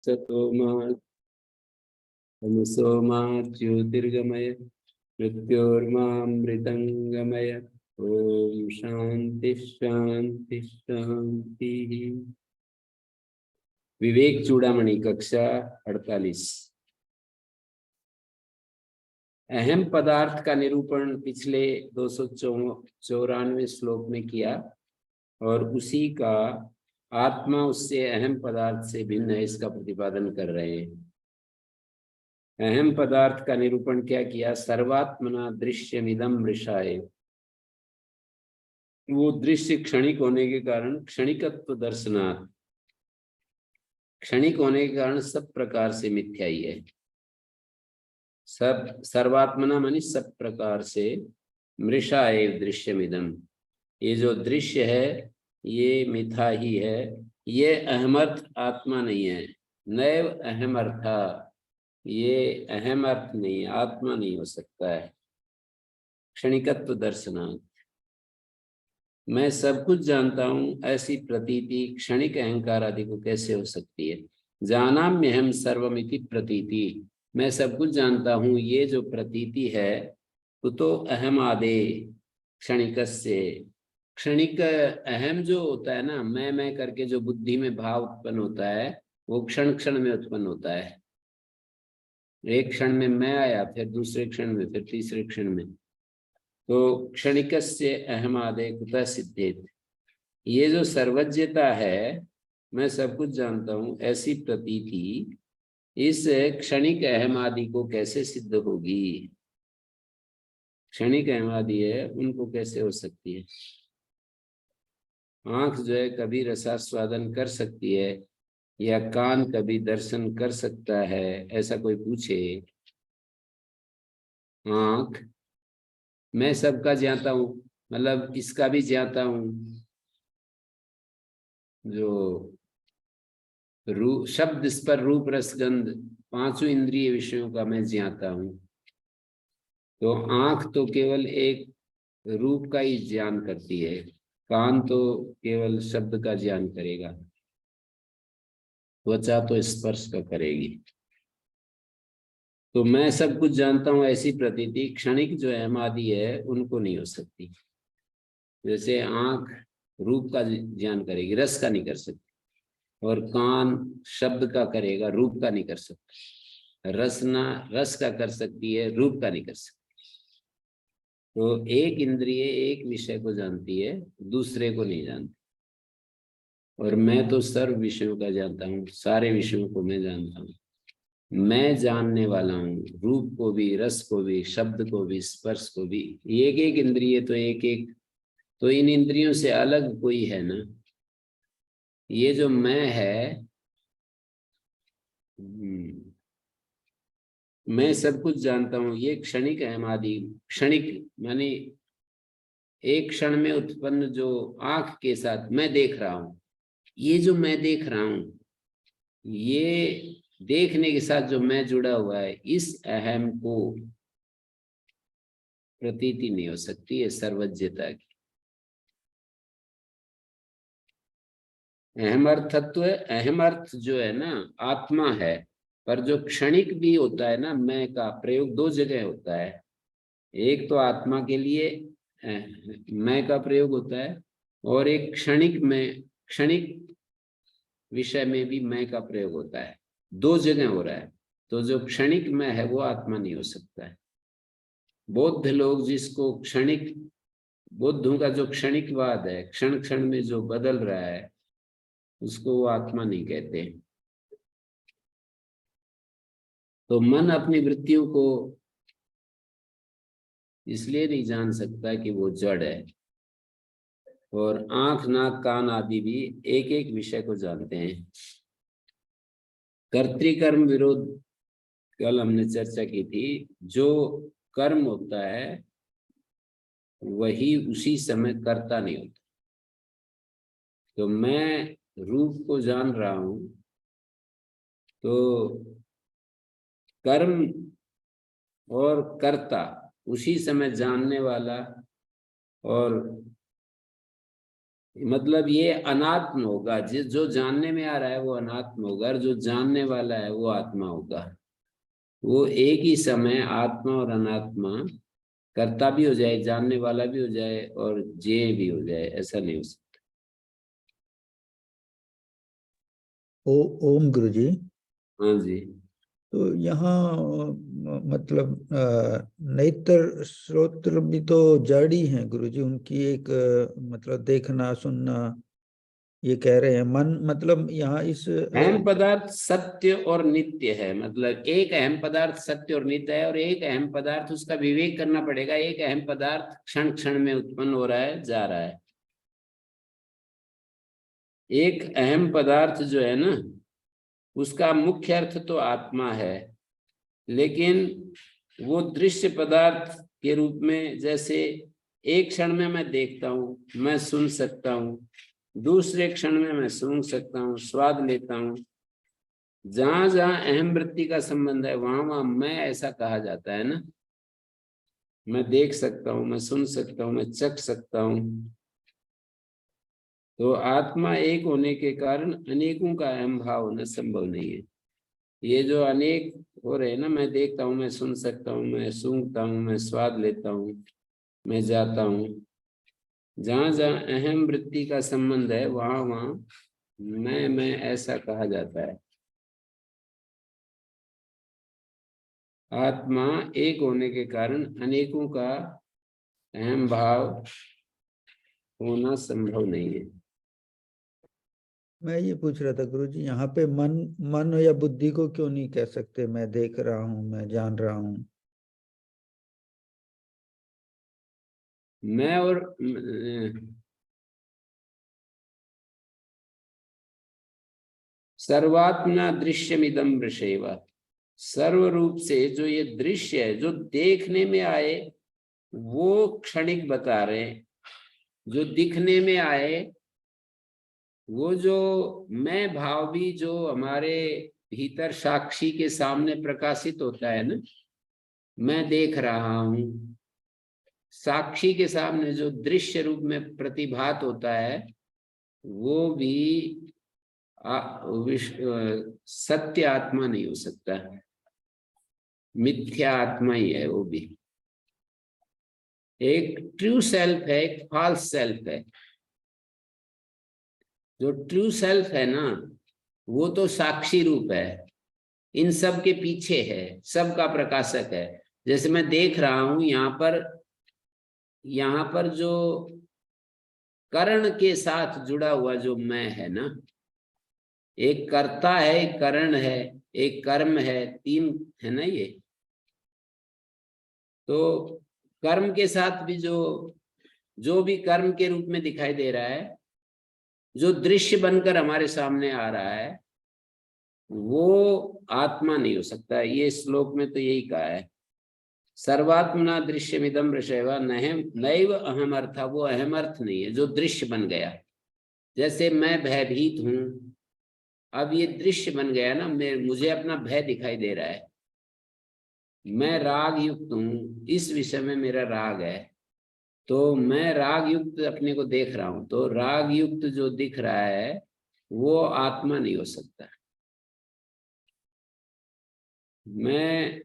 सतो मा तमसो मा ज्योतिर्गमय मृत्योर्मामृतंगमय। ओम शांति शांति शांति। विवेक चूड़ामणि कक्षा 48। अहम पदार्थ का निरूपण पिछले 294 श्लोक में किया और उसी का आत्मा उससे अहम पदार्थ से भिन्न है इसका प्रतिपादन कर रहे हैं। अहम पदार्थ का निरूपण क्या किया? सर्वात्मना दृश्यमिदं मृषाय। वो दृश्य क्षणिक होने के कारण क्षणिकत्व दर्शनात्, क्षणिक होने के कारण सब प्रकार से मिथ्या ही है। सब सर्वात्मना मानी सब प्रकार से, मृषाय दृश्यमिदं, ये जो दृश्य है ये मिथ्या ही है। ये अहमर्थ आत्मा नहीं है। नैव अहम अर्था, ये अहम अर्थ नहीं, आत्मा नहीं हो सकता है। क्षणिकत्व दर्शनात्, मैं सब कुछ जानता हूं ऐसी प्रतीति क्षणिक अहंकार आदि को कैसे हो सकती है? जानाम्यहम सर्वमिति प्रतीति, मैं सब कुछ जानता हूं ये जो प्रतीति है तो अहम आदे क्षणिकस्य, क्षणिक अहम जो होता है ना, मैं करके जो बुद्धि में भाव उत्पन्न होता है वो क्षण क्षण में उत्पन्न होता है। एक क्षण में मैं आया, फिर दूसरे क्षण में, फिर तीसरे क्षण में। तो क्षणिकस्य अहम आदे कुतः सिद्धेत, ये जो सर्वज्ञता है, मैं सब कुछ जानता हूं ऐसी प्रतीति इस क्षणिक अहम आदि को कैसे सिद्ध होगी? क्षणिक अहम आदि है उनको कैसे हो सकती है? आंख जो है कभी रसास्वादन कर सकती है या कान कभी दर्शन कर सकता है, ऐसा कोई पूछे? आंख मैं सबका जानता हूं, मतलब इसका भी जानता हूं। जो रूप, शब्द स्पर्श रूप रस गंध, पांचों इंद्रिय विषयों का मैं जानता हूं। तो आंख तो केवल एक रूप का ही ज्ञान करती है, कान तो केवल शब्द का ज्ञान करेगा, त्वचा तो स्पर्श का करेगी। तो मैं सब कुछ जानता हूं ऐसी प्रतीति क्षणिक जो अहम आदि है उनको नहीं हो सकती। जैसे आंख रूप का ज्ञान करेगी, रस का नहीं कर सकती, और कान शब्द का करेगा, रूप का नहीं कर सकता। रसना रस का कर सकती है, रूप का नहीं कर सकती। तो एक इंद्रिय एक विषय को जानती है, दूसरे को नहीं जानती। और मैं तो सर्व विषयों का जानता हूँ, सारे विषयों को मैं जानता हूँ। मैं जानने वाला हूँ रूप को भी, रस को भी, शब्द को भी, स्पर्श को भी। एक एक इंद्रिय तो एक एक, तो इन इंद्रियों से अलग कोई है ना। ये जो मैं है, मैं सब कुछ जानता हूँ, ये क्षणिक अहम आदि, क्षणिक मानी एक क्षण में उत्पन्न जो आंख के साथ मैं देख रहा हूं, ये जो मैं देख रहा हूं, ये देखने के साथ जो मैं जुड़ा हुआ है, इस अहम को प्रतीति नहीं हो सकती है सर्वज्ञता की। अहम अर्थत्व, अहम अर्थ जो है ना आत्मा है, पर जो क्षणिक भी होता है ना, मैं का प्रयोग दो जगह होता है। एक तो आत्मा के लिए मैं का प्रयोग होता है, और एक क्षणिक में, क्षणिक विषय में भी मैं का प्रयोग होता है। दो जगह हो रहा है। तो जो क्षणिक में है वो आत्मा नहीं हो सकता है। बौद्ध लोग जिसको क्षणिक, बुद्धों का जो क्षणिकवाद है, क्षण क्षण में जो बदल रहा है, उसको वो आत्मा नहीं कहते। तो मन अपनी वृत्तियों को इसलिए नहीं जान सकता कि वो जड़ है। और आंख नाक कान आदि भी एक एक विषय को जानते हैं। कर्तृकर्म विरोध कल हमने चर्चा की थी। जो कर्म होता है वही उसी समय करता नहीं होता। तो मैं रूप को जान रहा हूं, तो कर्म और कर्ता उसी समय जानने वाला और मतलब ये अनात्म होगा, जो जानने में आ रहा है वो अनात्म होगा, और जो जानने वाला है वो आत्मा होगा। वो एक ही समय आत्मा और अनात्मा, कर्ता भी हो जाए, जानने वाला भी हो जाए, और जेय भी हो जाए, ऐसा नहीं हो सकता। ओम गुरुजी। हाँ जी। तो यहाँ मतलब नेत्र श्रोत्र भी तो जड़ ही हैं गुरुजी, उनकी एक मतलब देखना सुनना, ये कह रहे हैं मन, मतलब यहाँ इस अहम पदार्थ सत्य और नित्य है, मतलब एक अहम पदार्थ सत्य और नित्य है, और एक अहम पदार्थ, उसका विवेक करना पड़ेगा। एक अहम पदार्थ क्षण क्षण में उत्पन्न हो रहा है, जा रहा है। एक अहम पदार्थ जो है ना, उसका मुख्य अर्थ तो आत्मा है, लेकिन वो दृश्य पदार्थ के रूप में, जैसे एक क्षण में मैं देखता हूँ, मैं सुन सकता हूँ, दूसरे क्षण में मैं सूंघ सकता हूँ, स्वाद लेता हूँ। जहां जहां अहम वृत्ति का संबंध है, वहां वहां मैं, ऐसा कहा जाता है ना। मैं देख सकता हूँ, मैं सुन सकता हूँ, मैं चख सकता हूँ। तो आत्मा एक होने के कारण अनेकों का अहम भाव होना संभव नहीं है। ये जो अनेक हो रहे हैं ना, मैं देखता हूँ, मैं सुन सकता हूँ, मैं सूंघता हूँ, मैं स्वाद लेता हूँ, मैं जाता हूँ, जहां जहां अहम वृत्ति का संबंध है, वहां वहां मैं ऐसा कहा जाता है। आत्मा एक होने के कारण अनेकों का अहम भाव होना संभव नहीं है। मैं ये पूछ रहा था गुरुजी, यहाँ पे मन मन या बुद्धि को क्यों नहीं कह सकते, मैं देख रहा हूँ, मैं जान रहा हूँ? मैं और सर्वात्मना दृश्यमिदं वृषेव, सर्व रूप से जो ये दृश्य है, जो देखने में आए वो क्षणिक बता रहे हैं, जो दिखने में आए वो जो मैं भाव भी जो हमारे भीतर साक्षी के सामने प्रकाशित होता है ना, मैं देख रहा हूं, साक्षी के सामने जो दृश्य रूप में प्रतिभात होता है, वो भी सत्य आत्मा नहीं हो सकता, मिथ्या आत्मा ही है वो भी। एक ट्रू सेल्फ है, एक फॉल्स सेल्फ है। जो ट्रू सेल्फ है ना, वो तो साक्षी रूप है, इन सब के पीछे है, सबका प्रकाशक है। जैसे मैं देख रहा हूं यहाँ पर जो करण के साथ जुड़ा हुआ जो मैं है ना, एक कर्ता है, एक करण है, एक कर्म है, तीन है ना ये। तो कर्म के साथ भी जो जो भी कर्म के रूप में दिखाई दे रहा है, जो दृश्य बनकर हमारे सामने आ रहा है, वो आत्मा नहीं हो सकता। ये श्लोक में तो यही कहा है, सर्वात्मना दृश्यमिदं वृषेव नैव अहम अर्थ, वो अहम अर्थ नहीं है जो दृश्य बन गया। जैसे मैं भयभीत हूं, अब ये दृश्य बन गया ना, मुझे अपना भय दिखाई दे रहा है। मैं राग युक्त हूं, इस विषय में मेरा राग है, तो मैं राग युक्त अपने को देख रहा हूं, तो राग युक्त जो दिख रहा है वो आत्मा नहीं हो सकता। मैं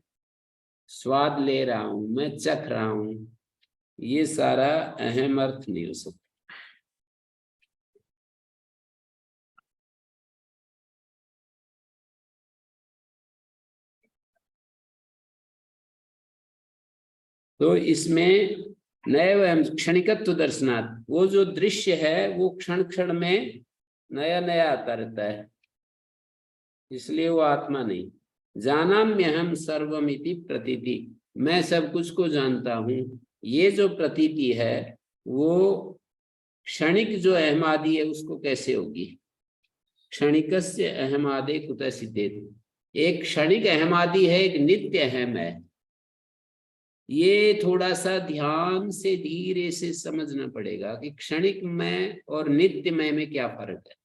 स्वाद ले रहा हूं, मैं चख रहा हूं, ये सारा अहम अर्थ नहीं हो सकता। तो इसमें नए क्षणिकत्व दर्शनात्, वो जो दृश्य है वो क्षण क्षण में नया नया आता रहता है, इसलिए वो आत्मा नहीं। जानाम्यहम सर्वमिति प्रतीति, मैं सब कुछ को जानता हूं, ये जो प्रतीति है वो क्षणिक जो अहमादि है उसको कैसे होगी। क्षणिकस्य अहमादे कुतः सिद्धेत, एक क्षणिक अहमादि है, एक नित्य अहम है। ये थोड़ा सा ध्यान से धीरे से समझना पड़ेगा कि क्षणिक मैं और नित्य मैं में क्या फर्क है।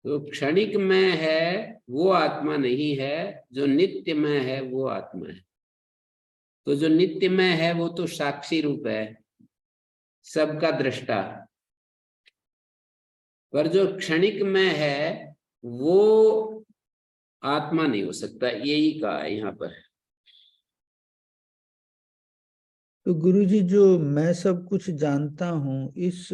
तो क्षणिक मैं है वो आत्मा नहीं है, जो नित्य मैं है वो आत्मा है। तो जो नित्यमय है वो तो साक्षी रूप है, सबका दृष्टा। पर जो क्षणिकमय है वो आत्मा नहीं हो सकता, यही कहा है यहाँ पर। तो गुरुजी, जो मैं सब कुछ जानता हूँ, इस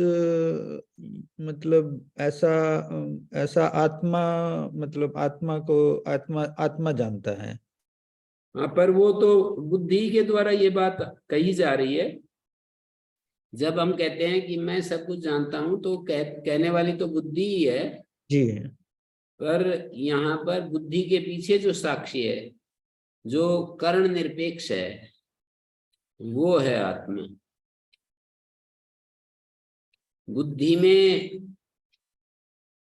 मतलब ऐसा ऐसा आत्मा, मतलब आत्मा को आत्मा आत्मा जानता है। हाँ, पर वो तो बुद्धि के द्वारा ये बात कही जा रही है। जब हम कहते हैं कि मैं सब कुछ जानता हूं, तो कहने वाली तो बुद्धि ही है। जी। पर यहाँ पर बुद्धि के पीछे जो साक्षी है, जो कर्ण निरपेक्ष है, वो है आत्मा। बुद्धि में,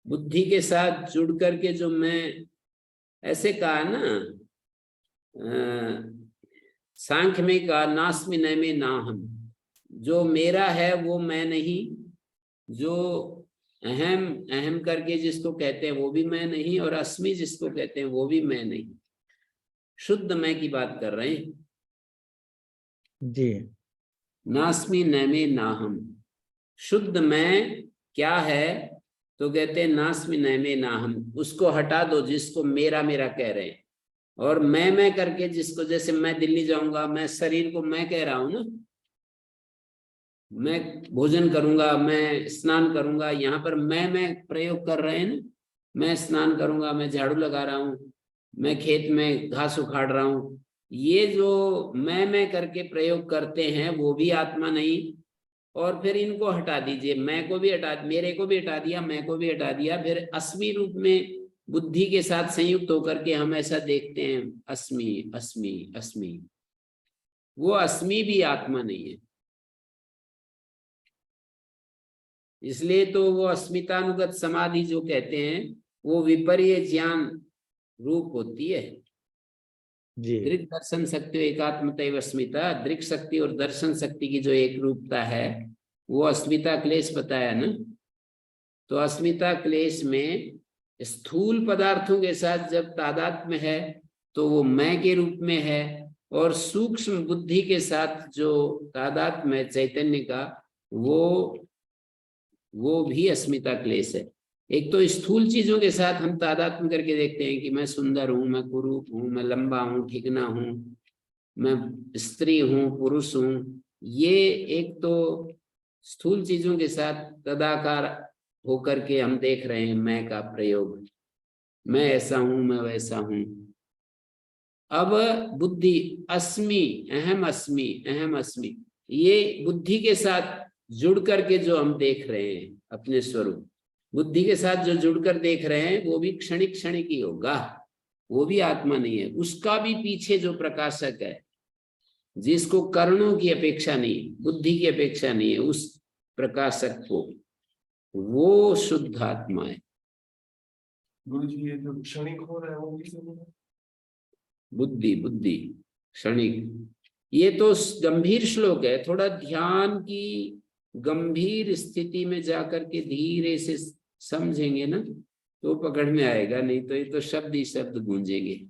बुद्धि के साथ जुड़ करके जो मैं, ऐसे कहा ना, सांख्य में कहा नास्मि न में ना हम, जो मेरा है वो मैं नहीं, जो अहम अहम करके जिसको कहते हैं वो भी मैं नहीं, और अस्मि जिसको कहते हैं वो भी मैं नहीं। शुद्ध मैं की बात कर रहे हैं। जी। नास्मि न में ना हम, शुद्ध मैं क्या है? तो कहते हैं नास्मि न में ना हम, उसको हटा दो जिसको मेरा मेरा कह रहे हैं। और मैं करके जिसको, जैसे मैं दिल्ली जाऊंगा, मैं शरीर को मैं कह रहा हूं ना, मैं भोजन करूंगा, मैं स्नान करूंगा, यहाँ पर मैं प्रयोग कर रहे हैं ना। मैं स्नान करूंगा, मैं झाड़ू लगा रहा हूँ, मैं खेत में घास उखाड़ रहा हूँ। ये जो मैं करके प्रयोग करते हैं वो भी आत्मा नहीं। और फिर इनको हटा दीजिए, मैं को भी हटा, मेरे को भी हटा दिया, मैं को भी हटा दिया, फिर अस्मि रूप में बुद्धि के साथ संयुक्त होकर के हम ऐसा देखते हैं, अस्मि अस्मि अस्मि। वो अस्मि भी आत्मा नहीं है। इसलिए तो वो अस्मितानुगत समाधि जो कहते हैं, वो विपर्य ज्ञान रूप होती है। जी। दृक् दर्शन शक्ति एकात्मतैव अस्मिता, दृक् शक्ति और दर्शन शक्ति की जो एक रूपता है, वो अस्मिता क्लेश बताया ना। तो अस्मिता क्लेश में स्थूल पदार्थों के साथ जब तादात्म्य है तो वो मैं के रूप में है, और सूक्ष्म बुद्धि के साथ जो तादात्म्य है चैतन्य का, वो भी अस्मिता क्लेश है। एक तो स्थूल चीजों के साथ हम तादात्म्य करके देखते हैं कि मैं सुंदर हूं, मैं कुरूप हूं, मैं लंबा हूं, ठिकना हूं, मैं स्त्री हूं, पुरुष हूं। ये एक तो स्थूल चीजों के साथ तदाकार होकर के हम देख रहे हैं मैं का प्रयोग, मैं ऐसा हूं, मैं वैसा हूं। अब बुद्धि अस्मि, अहम अस्मि, अहम अस्मि, ये बुद्धि के साथ जुड़ करके जो हम देख रहे हैं अपने स्वरूप, बुद्धि के साथ जो जुड़कर देख रहे हैं वो भी क्षणिक क्षणिक ही होगा, वो भी आत्मा नहीं है। उसका भी पीछे जो प्रकाशक है, जिसको कर्णों की अपेक्षा नहीं, बुद्धि की अपेक्षा नहीं है, उस प्रकाशक को, वो शुद्ध आत्मा है। गुरु जी, ये जो क्षणिक हो रहा है वो किसे हो रहा है? बुद्धि, बुद्धि क्षणिक। ये तो गंभीर श्लोक है, थोड़ा ध्यान की गंभीर स्थिति में जाकर के धीरे से समझेंगे ना तो पकड़ में आएगा, नहीं तो ये तो शब्द ही शब्द गूंजेंगे।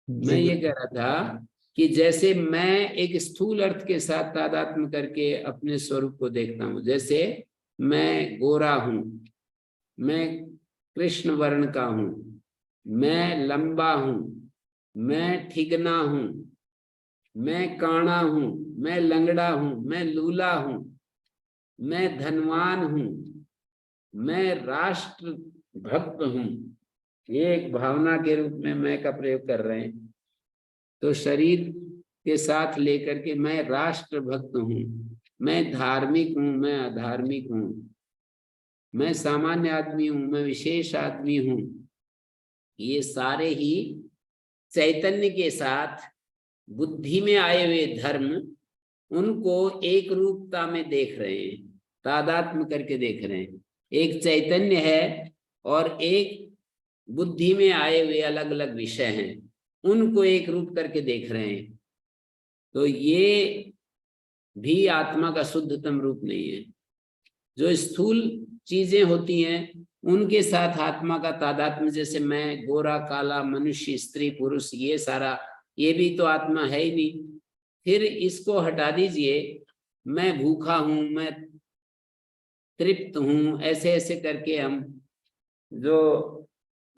मैं ये कह रहा था कि जैसे मैं एक स्थूल अर्थ के साथ तादात्म्य करके अपने स्वरूप को देखता हूं, जैसे मैं गोरा हूं, मैं कृष्ण वर्ण का हूं, मैं लंबा हूं, मैं ठिगना हूं, मैं काणा हूं, मैं लंगड़ा हूं, मैं लूला हूं, मैं धनवान हूं, मैं राष्ट्र भक्त हूं, ये एक भावना के रूप में मैं का प्रयोग कर रहे हैं। तो शरीर के साथ लेकर के मैं राष्ट्र भक्त हूं, मैं धार्मिक हूं, मैं अधार्मिक हूं, मैं सामान्य आदमी हूं, मैं विशेष आदमी हूं, ये सारे ही चैतन्य के साथ बुद्धि में आए हुए धर्म, उनको एक रूपता में देख रहे हैं, तादात्म्य करके देख रहे हैं। एक चैतन्य है और एक बुद्धि में आए हुए अलग अलग विषय हैं, उनको एक रूप करके देख रहे हैं। तो ये भी आत्मा का शुद्धतम रूप नहीं है। जो स्थूल चीजें होती हैं उनके साथ आत्मा का तादात्म्य, जैसे मैं गोरा काला, मनुष्य, स्त्री, पुरुष, ये सारा, ये भी तो आत्मा है ही नहीं। फिर इसको हटा दीजिए, मैं भूखा हूं, मैं तृप्त हूं, ऐसे ऐसे करके हम, जो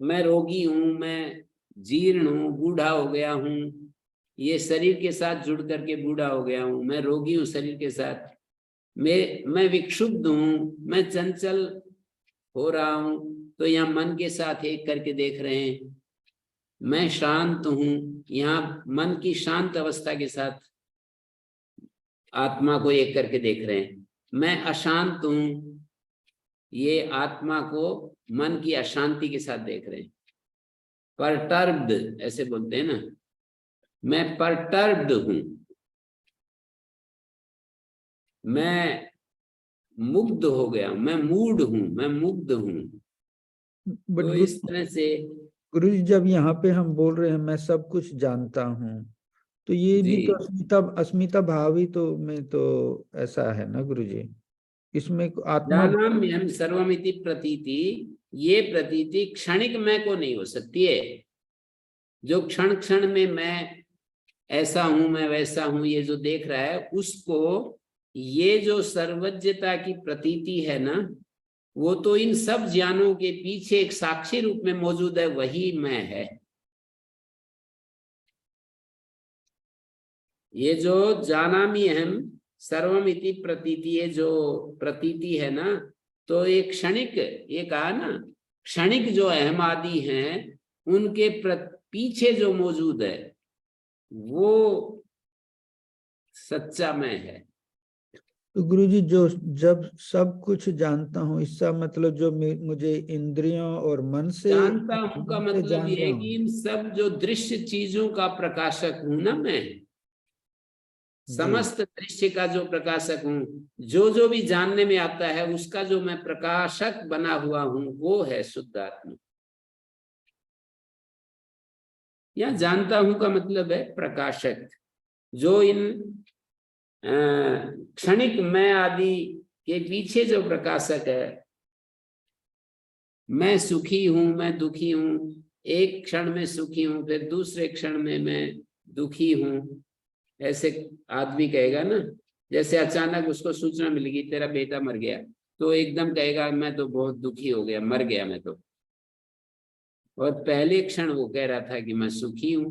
मैं रोगी हूं, मैं जीर्ण हूं, बूढ़ा हो गया हूं, ये शरीर के साथ जुड़ करके बूढ़ा हो गया हूं, मैं रोगी हूं शरीर के साथ, मैं विक्षुब्ध हूं, मैं चंचल हो रहा हूं, तो यहाँ मन के साथ एक करके देख रहे हैं। मैं शांत हूं, यहाँ मन की शांत अवस्था के साथ आत्मा को एक करके देख रहे हैं। मैं अशांत हूं, ये आत्मा को मन की अशांति के साथ देख रहे हैं। परटर्ब्ड ऐसे बोलते हैं ना, मैं परटर्ब्ड हूं, मैं मुग्ध हो गया, मैं मूड हूं, मैं मुग्ध हूं। बट तो इस तरह से गुरु जी, जब यहाँ पे हम बोल रहे हैं मैं सब कुछ जानता हूँ, तो ये जी, भी तो अस्मिता भाव ही तो में तो ऐसा है ना गुरु जी, इसमें आत्मा। जानाम्यहं सर्वमिति प्रतीति, ये प्रतीति क्षणिक मैं को नहीं हो सकती है। जो क्षण क्षण में मैं ऐसा हूं, मैं वैसा हूं, ये जो देख रहा है, उसको ये जो सर्वज्ञता की प्रतीति है ना, वो तो इन सब ज्ञानों के पीछे एक साक्षी रूप में मौजूद है, वही मैं है। ये जो जानामि अहम सर्वमिति प्रतीति, ये जो प्रतीति है ना, तो ये क्षणिक, ये कहा ना, क्षणिक जो अहम आदि हैं, उनके पीछे जो मौजूद है वो सच्चा मैं है। तो गुरु जी, जो जब सब कुछ जानता हूँ, इसका मतलब जो मुझे इंद्रियों और मन जानता हूं का से मतलब जान ये रहा है हूँ। कि इन सब जो दृश्य चीजों का प्रकाशक हूं ना मैं, जी समस्त दृश्य का जो प्रकाशक हूं, जो जो भी जानने में आता है उसका जो मैं प्रकाशक बना हुआ हूं, वो है शुद्ध आत्मा। या जानता हूं का मतलब है प्रकाशक, जो इन क्षणिक मैं आदि के पीछे जो प्रकाशक है। मैं सुखी हूं, मैं दुखी हूं, एक क्षण में सुखी हूं, फिर दूसरे क्षण में मैं दुखी हूं, ऐसे आदमी कहेगा ना। जैसे अचानक उसको सूचना मिल गई तेरा बेटा मर गया, तो एकदम कहेगा मैं तो बहुत दुखी हो गया, मर गया मैं तो। और पहले क्षण वो कह रहा था कि मैं सुखी हूं,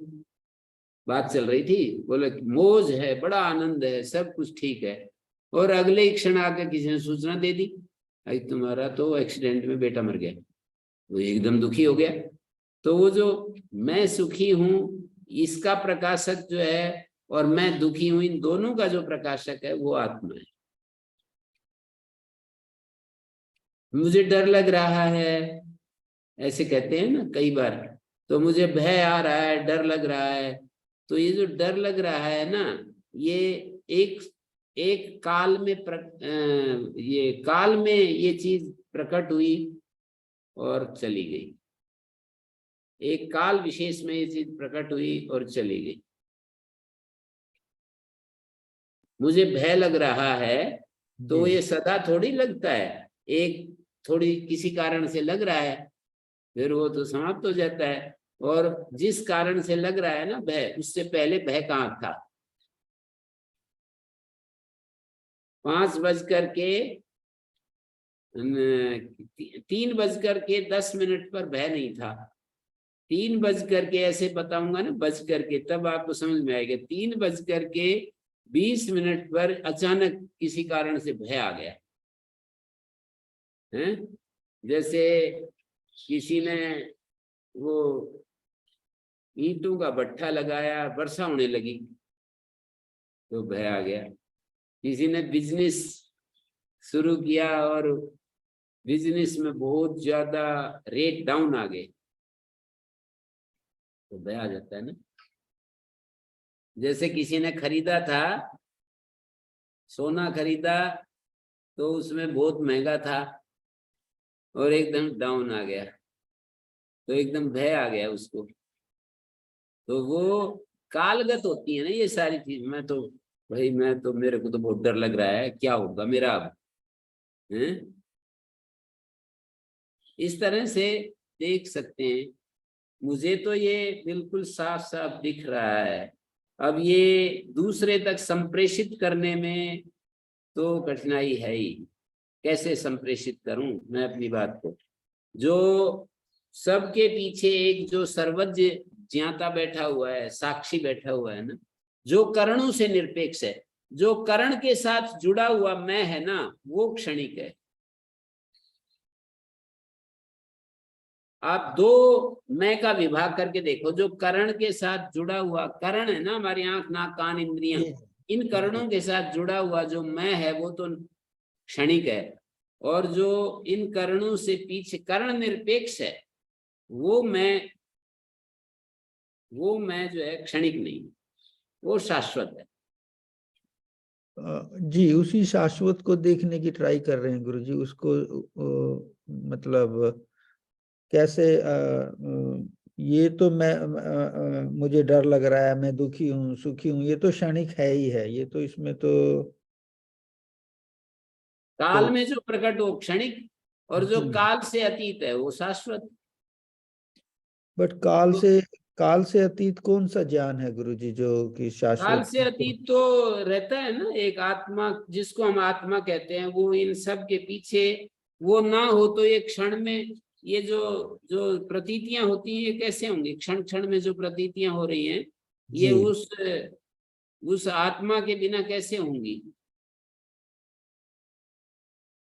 बात चल रही थी, बोले मौज है, बड़ा आनंद है, सब कुछ ठीक है। और अगले ही क्षण आकर किसी ने सूचना दे दी, भाई तुम्हारा तो एक्सीडेंट में बेटा मर गया, वो एकदम दुखी हो गया। तो वो जो मैं सुखी हूं इसका प्रकाशक जो है, और मैं दुखी हूं, इन दोनों का जो प्रकाशक है वो आत्मा है। मुझे डर लग रहा है, ऐसे कहते हैं ना कई बार, तो मुझे भय आ रहा है, डर लग रहा है। तो ये जो डर लग रहा है ना, ये एक एक काल में ये काल में ये चीज प्रकट हुई और चली गई, एक काल विशेष में ये चीज प्रकट हुई और चली गई। मुझे भय लग रहा है, तो जी ये सदा थोड़ी लगता है, एक थोड़ी किसी कारण से लग रहा है, फिर वो तो समाप्त हो जाता है। और जिस कारण से लग रहा है ना भय, उससे पहले भय कहाँ था? 3:10 पर भय नहीं था। 3 बज करके ऐसे बताऊंगा ना, बज करके, तब आपको समझ में आएगा। 3:20 पर अचानक किसी कारण से भय आ गया है। जैसे किसी ने वो ईंटों का भट्ठा लगाया, वर्षा होने लगी तो भय आ गया। किसी ने बिजनेस शुरू किया और बिजनेस में बहुत ज्यादा रेट डाउन आ गए तो भय आ जाता है ना। जैसे किसी ने खरीदा था, सोना खरीदा, तो उसमें बहुत महंगा था और एकदम डाउन आ गया, तो एकदम भय आ गया उसको। तो वो कालगत होती है ना ये सारी चीज। मैं तो भाई, मैं तो, मेरे को तो बहुत डर लग रहा है, क्या होगा मेरा अब, है? इस तरह से देख सकते हैं। मुझे तो ये बिल्कुल साफ साफ दिख रहा है अब ये दूसरे तक संप्रेषित करने में तो कठिनाई है ही। कैसे संप्रेषित करूं मैं अपनी बात को? जो सबके पीछे एक जो सर्वज्ञ ज्ञाता बैठा हुआ है, साक्षी बैठा हुआ है ना, जो करणों से निरपेक्ष है, जो करण के साथ जुड़ा हुआ मैं है ना, वो क्षणिक है। आप दो मैं का विभाग करके देखो। जो करण के साथ जुड़ा हुआ करण है ना, हमारी आंख नाक कान इंद्रियां, इन करणों के साथ जुड़ा हुआ जो मैं है वो तो क्षणिक है। और जो इन करणों से पीछे करण निरपेक्ष है, वो मैं जो है क्षणिक नहीं, वो शाश्वत है। जी, उसी शाश्वत को देखने की ट्राई कर रहे हैं गुरुजी। उसको मतलब कैसे ये तो मुझे डर लग रहा है, मैं दुखी हूँ, सुखी हूँ, ये तो क्षणिक है ही है। ये तो इसमें तो काल में जो प्रकट हो क्षणिक, और जो जी, काल से अतीत है वो शाश्वत। बट काल से अतीत कौन सा ज्ञान है गुरुजी जो कि काल शाश्वत? से अतीत तो रहता है ना एक आत्मा, जिसको हम आत्मा कहते हैं, वो इन सब के पीछे वो ना हो तो ये क्षण में ये जो जो प्रतीतियां होती हैं, ये कैसे होंगी? क्षण क्षण में जो प्रतीतियां हो रही हैं, ये जी, उस आत्मा के बिना कैसे होंगी?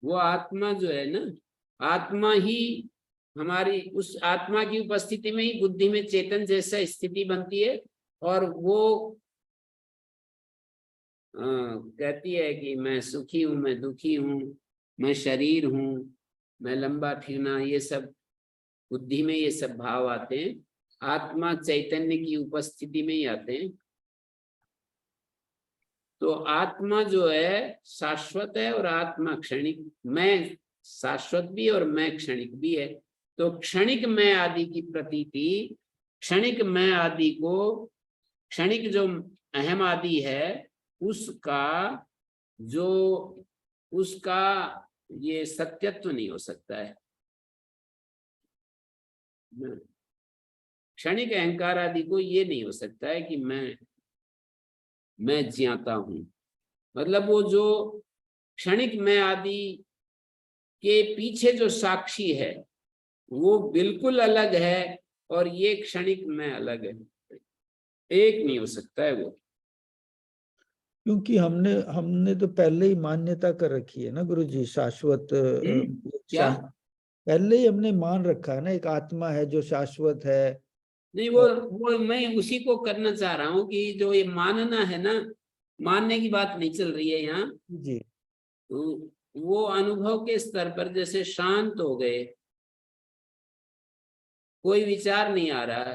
वो आत्मा जो है ना, आत्मा ही हमारी, उस आत्मा की उपस्थिति में ही बुद्धि में चेतन जैसा स्थिति बनती है। और वो कहती है कि मैं सुखी हूं, मैं दुखी हूं, मैं शरीर हूं, मैं लंबा फिरना, ये सब बुद्धि में ये सब भाव आते हैं, आत्मा चैतन्य की उपस्थिति में ही आते हैं। तो आत्मा जो है शाश्वत है और आत्मा क्षणिक। मैं शाश्वत भी और मैं क्षणिक भी है। तो क्षणिक मैं आदि की प्रतीति, क्षणिक मैं आदि को, क्षणिक जो अहम आदि है उसका जो उसका ये सत्यत्व नहीं हो सकता है। क्षणिक अहंकार आदि को ये नहीं हो सकता है कि मैं ज्ञाता हूं। मतलब वो जो क्षणिक मैं आदि के पीछे जो साक्षी है वो बिल्कुल अलग है, और ये क्षणिक मैं अलग है। एक नहीं हो सकता है वो। क्योंकि हमने हमने तो पहले ही मान्यता कर रखी है ना गुरुजी, शाश्वत क्या? पहले ही हमने मान रखा है ना, एक आत्मा है जो शाश्वत है। नहीं, वो मैं उसी को करना चाह रहा हूँ कि जो ये मानना है ना, मानने की बात नहीं चल रही है यहाँ। जी, तो वो अनुभव के स्तर पर जैसे शांत हो गए, कोई विचार नहीं आ रहा,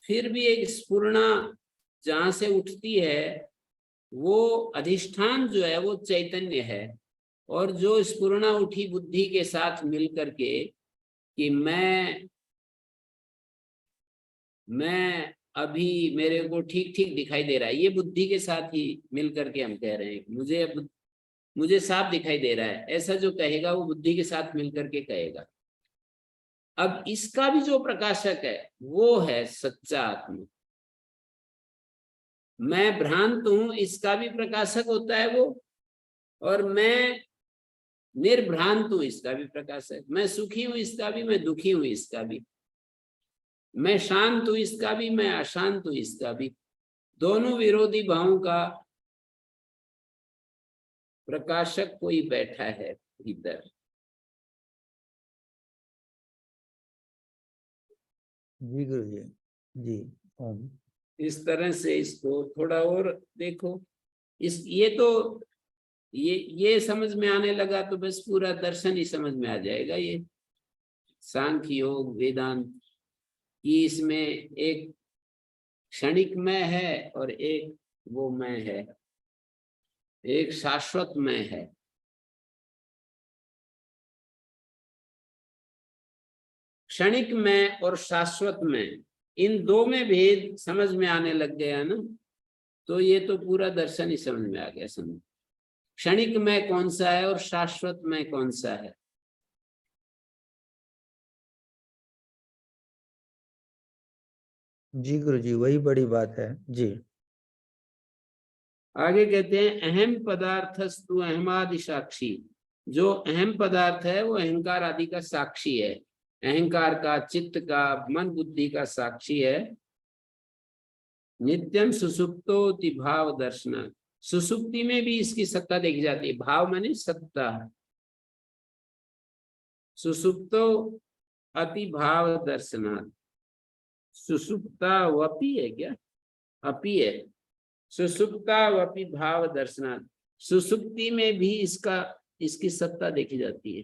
फिर भी एक स्फुरणा जहां से उठती है, वो अधिष्ठान जो है वो चैतन्य है। और जो स्फुरणा उठी बुद्धि के साथ मिल करके कि मैं अभी मेरे को ठीक ठीक दिखाई दे रहा है, ये बुद्धि के साथ ही मिल करके हम कह रहे हैं कि मुझे साफ दिखाई दे रहा है, ऐसा जो कहेगा वो बुद्धि के साथ मिल करके कहेगा। अब इसका भी जो प्रकाशक है वो है सच्चा आत्मा। मैं भ्रांत हूं इसका भी प्रकाशक होता है वो, और मैं निर्भ्रांत हूं इसका भी प्रकाशक। मैं सुखी हूं इसका भी, मैं दुखी हूं इसका भी, मैं शांत हूं इसका भी, मैं अशांत हूं इसका भी। दोनों विरोधी भावों का प्रकाशक कोई बैठा है भीतर। जी गुरुजी, जी। ओम। इस तरह से इसको थोड़ा और देखो। इस ये समझ में आने लगा तो बस पूरा दर्शन ही समझ में आ जाएगा। ये सांख्य योग वेदांत की, इसमें एक क्षणिक मैं है और एक वो मैं है, एक शाश्वत मैं है। क्षणिक में और शाश्वत में, इन दो में भेद समझ में आने लग गया ना, तो ये तो पूरा दर्शन ही समझ में आ गया। समझ, क्षणिक में कौन सा है और शाश्वत में कौन सा है। जी गुरु जी, वही बड़ी बात है जी। आगे कहते हैं अहम पदार्थस्तु अहमादि साक्षी। जो अहम पदार्थ है वो अहंकार आदि का साक्षी है, अहंकार का, चित्त का, मन बुद्धि का साक्षी है। नित्यम सुसुप्तोति भाव दर्शन। सुसुप्ति में भी इसकी सत्ता देखी जाती है। भाव माने सत्ता। सुसुप्तो अति भाव दर्शनात्। सुसुप्ता वपि है क्या? अपि है। सुसुप्ता वपि भाव दर्शनात्। सुसुप्ति में भी इसकी सत्ता देखी जाती है।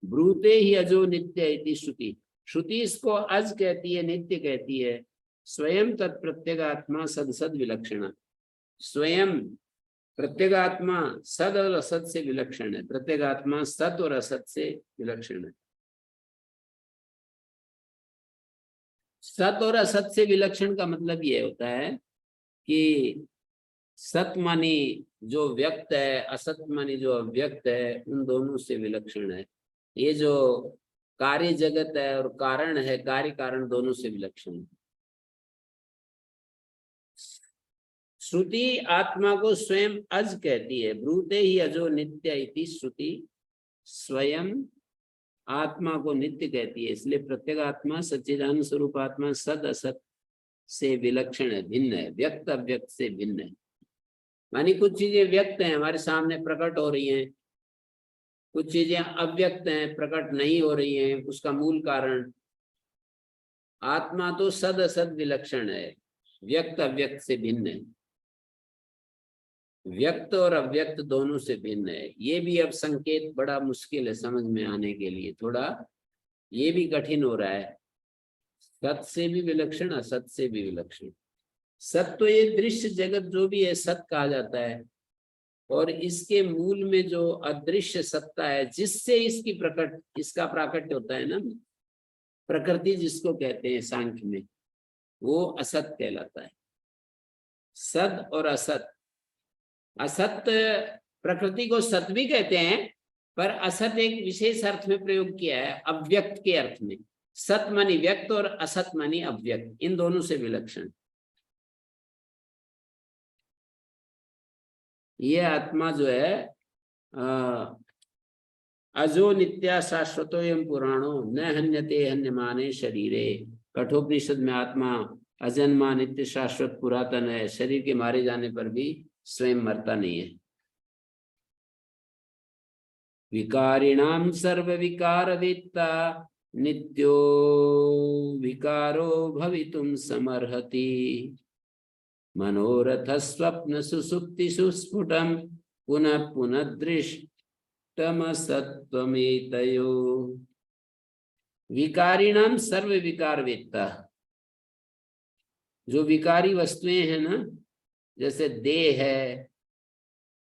ब्रूते ही अजो नित्य इति श्रुति। श्रुति इसको अज कहती है, नित्य कहती है। स्वयं तत्प्रत्यगात्मा सद सद विलक्षण। स्वयं प्रत्यगात्मा सद और असत से विलक्षण है। प्रत्यगात्मा सत और असत से विलक्षण है। सत और असत से विलक्षण का मतलब ये होता है कि सत मानी जो व्यक्त है, असत मानी जो अव्यक्त है, उन दोनों से विलक्षण है। ये जो कार्य जगत है और कारण है, कार्य कारण दोनों से विलक्षण है। श्रुति आत्मा को स्वयं अज कहती है। ब्रूते ही अजो नित्य इति श्रुति स्वयं आत्मा को नित्य कहती है। इसलिए प्रत्येक आत्मा सच्चिदानंद स्वरूप आत्मा सद असत से विलक्षण है, भिन्न है, व्यक्त अव्यक्त से भिन्न है। मानी कुछ चीजें व्यक्त हैं, हमारे सामने प्रकट हो रही हैं, कुछ चीजें अव्यक्त हैं, प्रकट नहीं हो रही हैं। उसका मूल कारण आत्मा तो सद असत विलक्षण है, व्यक्त अव्यक्त से भिन्न है। व्यक्त और अव्यक्त दोनों से भिन्न है। ये भी अब संकेत बड़ा मुश्किल है समझ में आने के लिए, थोड़ा ये भी कठिन हो रहा है। सत से भी विलक्षण, असत से भी विलक्षण। सत तो ये दृश्य जगत जो भी है सत कहा जाता है, और इसके मूल में जो अदृश्य सत्ता है जिससे इसका प्राकट्य होता है ना, प्रकृति जिसको कहते हैं सांख्य में, वो असत कहलाता है। सत और असत। असत प्रकृति को सत भी कहते हैं, पर असत एक विशेष अर्थ में प्रयोग किया है, अव्यक्त के अर्थ में। सत मानी व्यक्त और असत मानी अव्यक्त, इन दोनों से विलक्षण। ये आत्मा जो है अजो नित्या शाश्वतो यम पुराणो न हन्यते हन्यमाने शरीरे। कठोपनिषद में आत्मा अजन्मा नित्य शाश्वत पुरातन है, शरीर के मारे जाने पर भी स्वयं मरता नहीं है। विकारिणाम सर्व विकार वेत्ता नित्यो विकारो भवितुम समर्हति। मनोरथ स्वप्न सुसुप्ति सुस्फुटम पुनः पुनः दृष्टमसत्त्वमेतयो। विकारिणाम सर्व विकार वेत्ता। जो विकारी वस्तुएं हैं ना, जैसे देह है,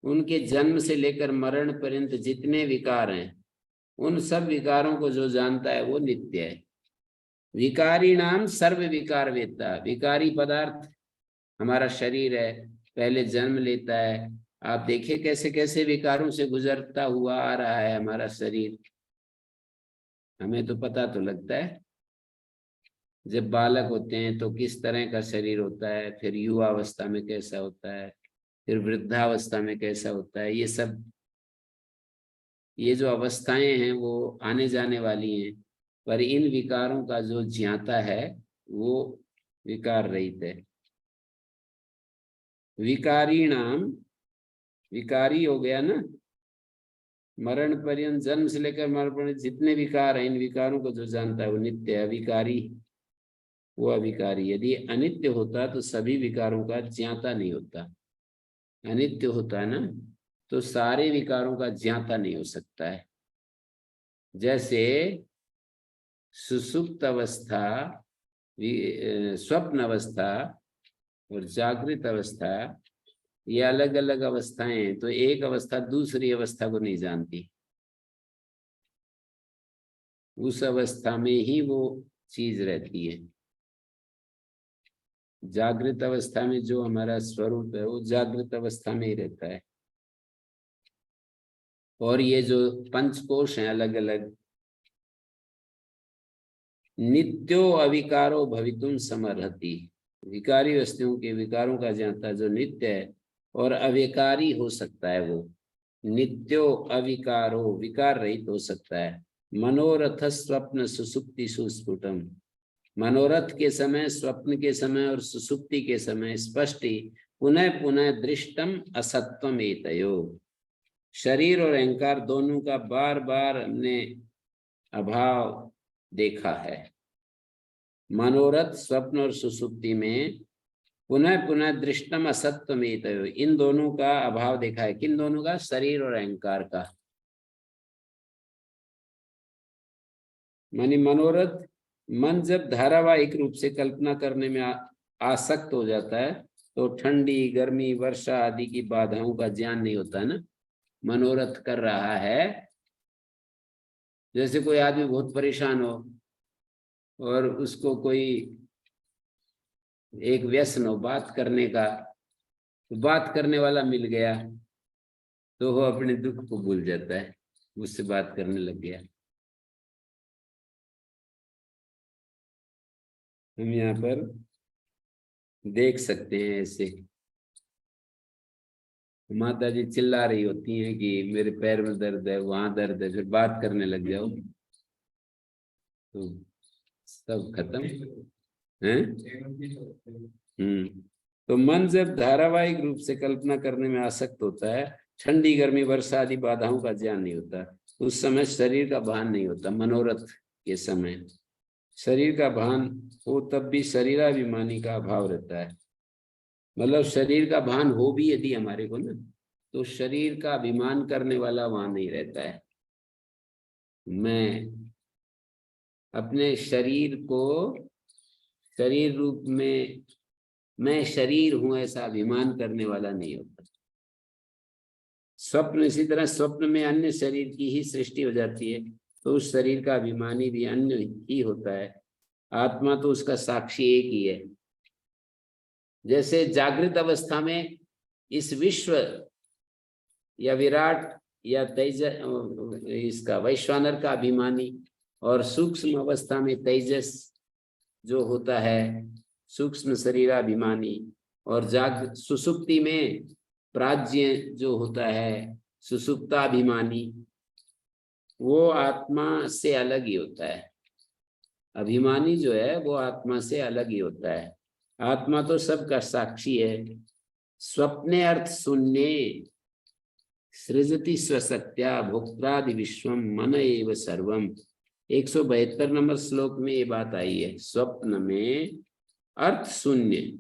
उनके जन्म से लेकर मरण पर्यंत जितने विकार हैं, उन सब विकारों को जो जानता है वो नित्य है। विकारी नाम सर्व विकार वेत्ता। विकारी पदार्थ हमारा शरीर है, पहले जन्म लेता है। आप देखिए कैसे कैसे विकारों से गुजरता हुआ आ रहा है हमारा शरीर। हमें तो पता तो लगता है, जब बालक होते हैं तो किस तरह का शरीर होता है, फिर युवा अवस्था में कैसा होता है, फिर वृद्धावस्था में कैसा होता है। ये सब, ये जो अवस्थाएं हैं वो आने जाने वाली हैं, पर इन विकारों का जो ज्ञाता है वो विकार रहित है। विकारी नाम, विकारी हो गया ना, मरण पर्यंत, जन्म से लेकर मरण पर्यंत जितने विकार हैं, इन विकारों को जो जानता है वो नित्य है। अविकारी वो अविकारी। यदि अनित्य होता तो सभी विकारों का ज्ञाता नहीं होता। अनित्य होता है ना, तो सारे विकारों का ज्ञाता नहीं हो सकता है। जैसे सुसुप्त अवस्था, स्वप्न अवस्था और जागृत अवस्था, ये अलग अलग अवस्थाएं हैं, तो एक अवस्था दूसरी अवस्था को नहीं जानती। उस अवस्था में ही वो चीज रहती है। जागृत अवस्था में जो हमारा स्वरूप है वो जागृत अवस्था में ही रहता है। और ये जो पंचकोश हैं अलग अलग, नित्यो अविकारो भवितुम समर्हति, विकारी वस्तुओं के विकारों का जानता जो नित्य है और अविकारी हो सकता है, वो नित्यो अविकारो विकार रहित हो सकता है। मनोरथ स्वप्न सुसुप्ति सुस्फुटम, मनोरथ के समय, स्वप्न के समय और सुसुप्ति के समय स्पष्ट ही पुनः पुनः दृष्टम असत्वम एतयो, शरीर और अहंकार दोनों का बार बार हमने अभाव देखा है। मनोरथ स्वप्न और सुसुप्ति में पुनः पुनः दृष्टम असत्वम एतयो, इन दोनों का अभाव देखा है। किन दोनों का? शरीर और अहंकार का। मानी मनोरथ, मन जब धारावाहिक रूप से कल्पना करने में आसक्त हो जाता है तो ठंडी, गर्मी, वर्षा आदि की बाधाओं का ज्ञान नहीं होता है ना। मनोरथ कर रहा है, जैसे कोई आदमी बहुत परेशान हो और उसको कोई एक व्यसन हो बात करने का, तो बात करने वाला मिल गया तो वो अपने दुख को भूल जाता है, उससे बात करने लग गया। हम यहाँ पर देख सकते हैं ऐसे माता जी चिल्ला रही होती हैं कि मेरे पैर में दर्द है, वहां दर्द है, फिर बात करने लग जाओ तो सब खत्म है। तो मन जब धारावाहिक रूप से कल्पना करने में आसक्त होता है, ठंडी, गर्मी, वर्षा आदि बाधाओं का ज्ञान नहीं होता, उस समय शरीर का भान नहीं होता। मनोरथ के समय शरीर का भान हो तब भी शरीराभिमानी का अभाव रहता है। मतलब शरीर का भान हो भी यदि हमारे को ना, तो शरीर का अभिमान करने वाला वहां नहीं रहता है। मैं अपने शरीर को शरीर रूप में मैं शरीर हूं ऐसा अभिमान करने वाला नहीं होता। स्वप्न इसी तरह, स्वप्न में अन्य शरीर की ही सृष्टि हो जाती है तो उस शरीर का अभिमानी भी अन्य ही होता है। आत्मा तो उसका साक्षी एक ही है। जैसे जागृत अवस्था में इस विश्व या विराट या तेज इसका वैश्वानर का अभिमानी, और सूक्ष्म अवस्था में तेजस जो होता है सूक्ष्म शरीराभिमानी, और सुसुप्ति में प्राज्ञ जो होता है सुसुप्ताभिमानी, वो आत्मा से अलग ही होता है। अभिमानी जो है वो आत्मा से अलग ही होता है। आत्मा तो सबका साक्षी है। स्वप्ने अर्थ शून्य सृजति स्वशक्त्या भोक्त्रादि विश्वम मन एव सर्वम। 172 नंबर श्लोक में ये बात आई है। स्वप्न में अर्थ शून्य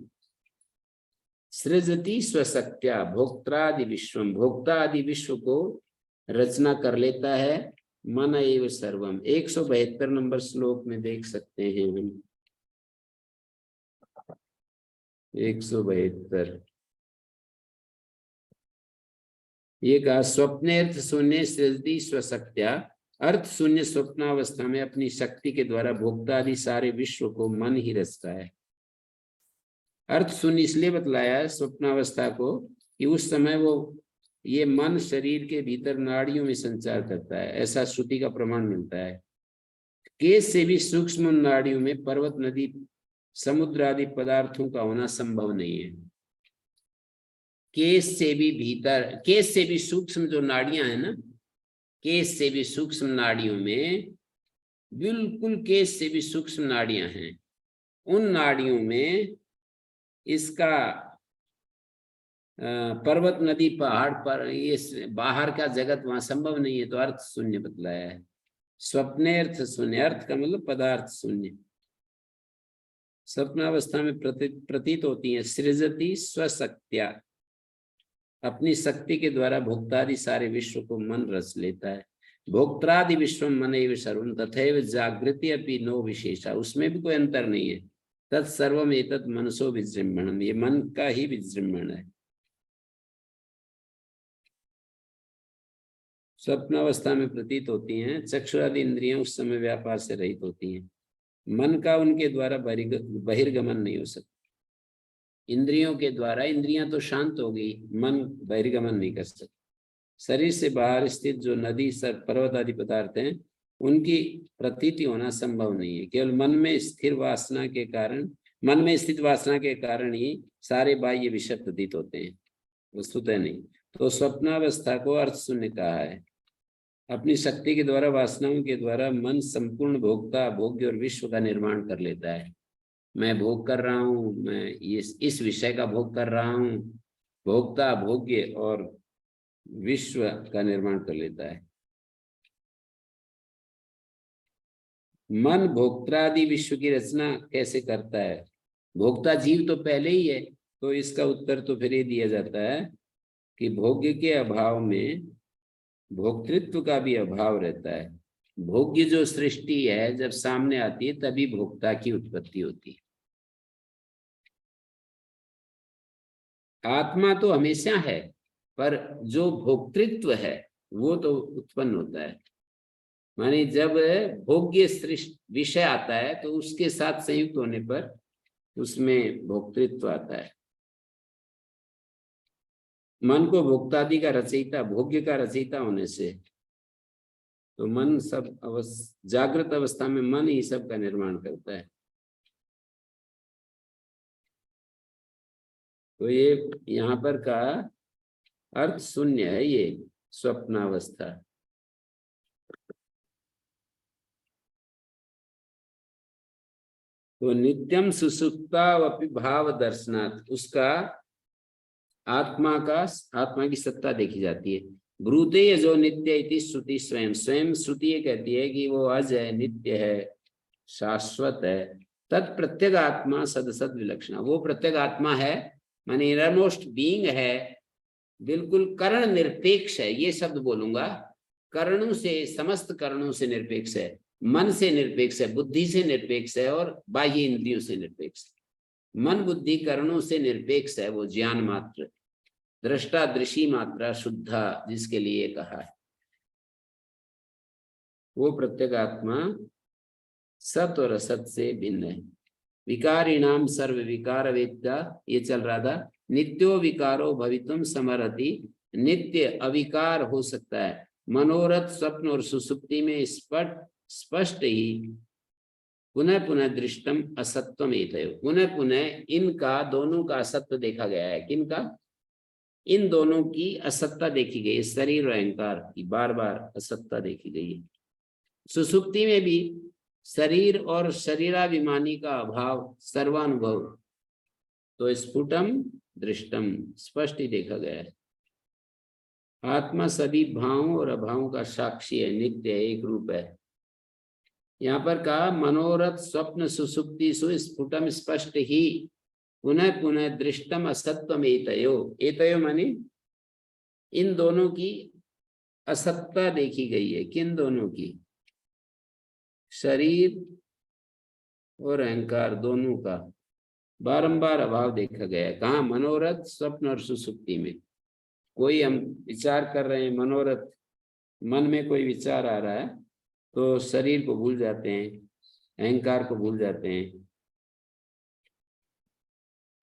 सृजति स्वशक्त्या भोक्त्रादि विश्वम, भोक्ता आदि विश्व को रचना कर लेता है। मन एव सर्वम 172 नंबर श्लोक में देख सकते हैं हम। 172 ये कहा, स्वप्नेर्थ शून्य सृजति स्वशक्त्या, अर्थ शून्य स्वप्नावस्था में अपनी शक्ति के द्वारा भोक्ता आदि सारे विश्व को मन ही रचता है। अर्थ शून्य इसलिए बतलाया है स्वप्नावस्था को कि उस समय वो ये मन शरीर के भीतर नाड़ियों में संचार करता है, ऐसा श्रुति का प्रमाण मिलता है। केश से भी सूक्ष्म नाड़ियों में पर्वत, नदी, समुद्र आदि पदार्थों का होना संभव नहीं है। केश से भी भीतर, केश से भी सूक्ष्म जो नाड़ियां हैं ना, केश से भी सूक्ष्म नाड़ियों में, बिल्कुल केश से भी सूक्ष्म नाड़ियां हैं, उन नाड़ियों में इसका पर्वत, नदी, पहाड़ पर ये बाहर का जगत वहां संभव नहीं है। तो अर्थ शून्य बतलाया है। स्वप्नेर्थ शून्य, अर्थ का मतलब पदार्थ शून्य। स्वप्नावस्था में प्रतीत होती है सृजति स्वशक्त्या, अपनी शक्ति के द्वारा भोक्तादि सारे विश्व को मन रच लेता है। भोक्त्रादि विश्व मन एव सर्वम तथैव जागृति अपि नो विशेषा, उसमें भी कोई अंतर नहीं है। तत्सर्वम एतत् मनसो विजृंभणम, ये मन का ही विजृंभण है। स्वप्नावस्था में प्रतीत होती हैं, चक्षुरादि इंद्रियां उस समय व्यापार से रहित होती हैं। मन का उनके द्वारा बहिर्गमन नहीं हो सकता। इंद्रियों के द्वारा, इंद्रियां तो शांत हो गई, मन बहिर्गमन नहीं कर सकता। शरीर से बाहर स्थित जो नदी, सर, पर्वत आदि पदार्थ हैं, उनकी प्रतीति होना संभव नहीं है। केवल मन में स्थित वासना के कारण ही सारे बाह्य विषय प्रतीत होते हैं, वस्तुतः नहीं। तो स्वप्नावस्था को अर्थ शून्य कहा है। अपनी शक्ति के द्वारा, वासनाओं के द्वारा मन संपूर्ण भोक्ता, भोग्य और विश्व का निर्माण कर लेता है। मैं भोग कर रहा हूँ, मैं इस विषय का भोग कर रहा हूँ, भोक्ता, भोग्य और विश्व का निर्माण कर लेता है। मन भोक्तादि विश्व की रचना कैसे करता है? भोक्ता जीव तो पहले ही है। तो इसका उत्तर तो फिर ये दिया जाता है कि भोग्य के अभाव में भोक्तृत्व का भी अभाव रहता है। भोग्य जो सृष्टि है जब सामने आती है तभी भोक्ता की उत्पत्ति होती है। आत्मा तो हमेशा है, पर जो भोक्तृत्व है वो तो उत्पन्न होता है। माने जब भोग्य सृष्टि विषय आता है तो उसके साथ संयुक्त होने पर उसमें भोक्तृत्व आता है। मन को भोक्तादि का रचयिता, भोग्य का रचयिता होने से तो मन सब जागृत अवस्था में मन ही सब का निर्माण करता है। तो ये यहाँ पर का अर्थ शून्य है, ये स्वप्नावस्था। तो नित्यम सुसुप्तावपि भाव दर्शनात्, उसका आत्मा की सत्ता देखी जाती है। ब्रूते जो नित्य इति श्रुति स्वयं श्रुति ये कहती है कि वो अज है, नित्य है, शाश्वत है। तत्प्रत्येक आत्मा सदसद विलक्षणा, वो प्रत्येक आत्मा है, माने इनरमोस्ट बीइंग है, बिल्कुल कर्ण निरपेक्ष है। ये शब्द बोलूंगा, कर्णों से, समस्त कर्णों से निरपेक्ष है, मन से निरपेक्ष है, बुद्धि से निरपेक्ष है और बाह्य इंद्रियों से निरपेक्ष है। मन बुद्धि कर्णों से निरपेक्ष है, वो ज्ञान मात्र, दृष्टा दृषि मात्रा शुद्धा जिसके लिए कहा है, वो प्रत्येक आत्मा सत और असत से भिन्न है। विकारिणाम सर्व विकार वेत्ता, ये चल रहा था। नित्यो विकारो भवितुम समरति, नित्य अविकार हो सकता है। मनोरथ, स्वप्न और सुसुप्ति में स्पष्ट ही पुनः पुनः दृष्टम असत्वम एतयो, पुनः पुनः इनका दोनों का असत्य देखा गया है। किनका? इन दोनों की असत्ता देखी गई है, शरीर और अहंकार की बार बार असत्ता देखी गई है। सुसुप्ति में भी शरीर और शरीराभिमानी का अभाव सर्वानुभव, तो स्फुटम दृष्टम, स्पष्ट ही देखा गया है। आत्मा सभी भावों और अभावों का साक्षी है, नित्य है, एक रूप है। यहाँ पर कहा मनोरथ स्वप्न सुसुप्ति सुस्फुटम, स्पष्ट ही पुनः पुनः दृष्टम असत्वम एतयो, एतयो माने इन दोनों की असत्ता देखी गई है। किन दोनों की? शरीर और अहंकार दोनों का बारंबार अभाव देखा गया है। कहाँ? मनोरथ, स्वप्न और सुसुप्ति में। कोई हम विचार कर रहे हैं, मनोरथ, मन में कोई विचार आ रहा है तो शरीर को भूल जाते हैं, अहंकार को भूल जाते हैं।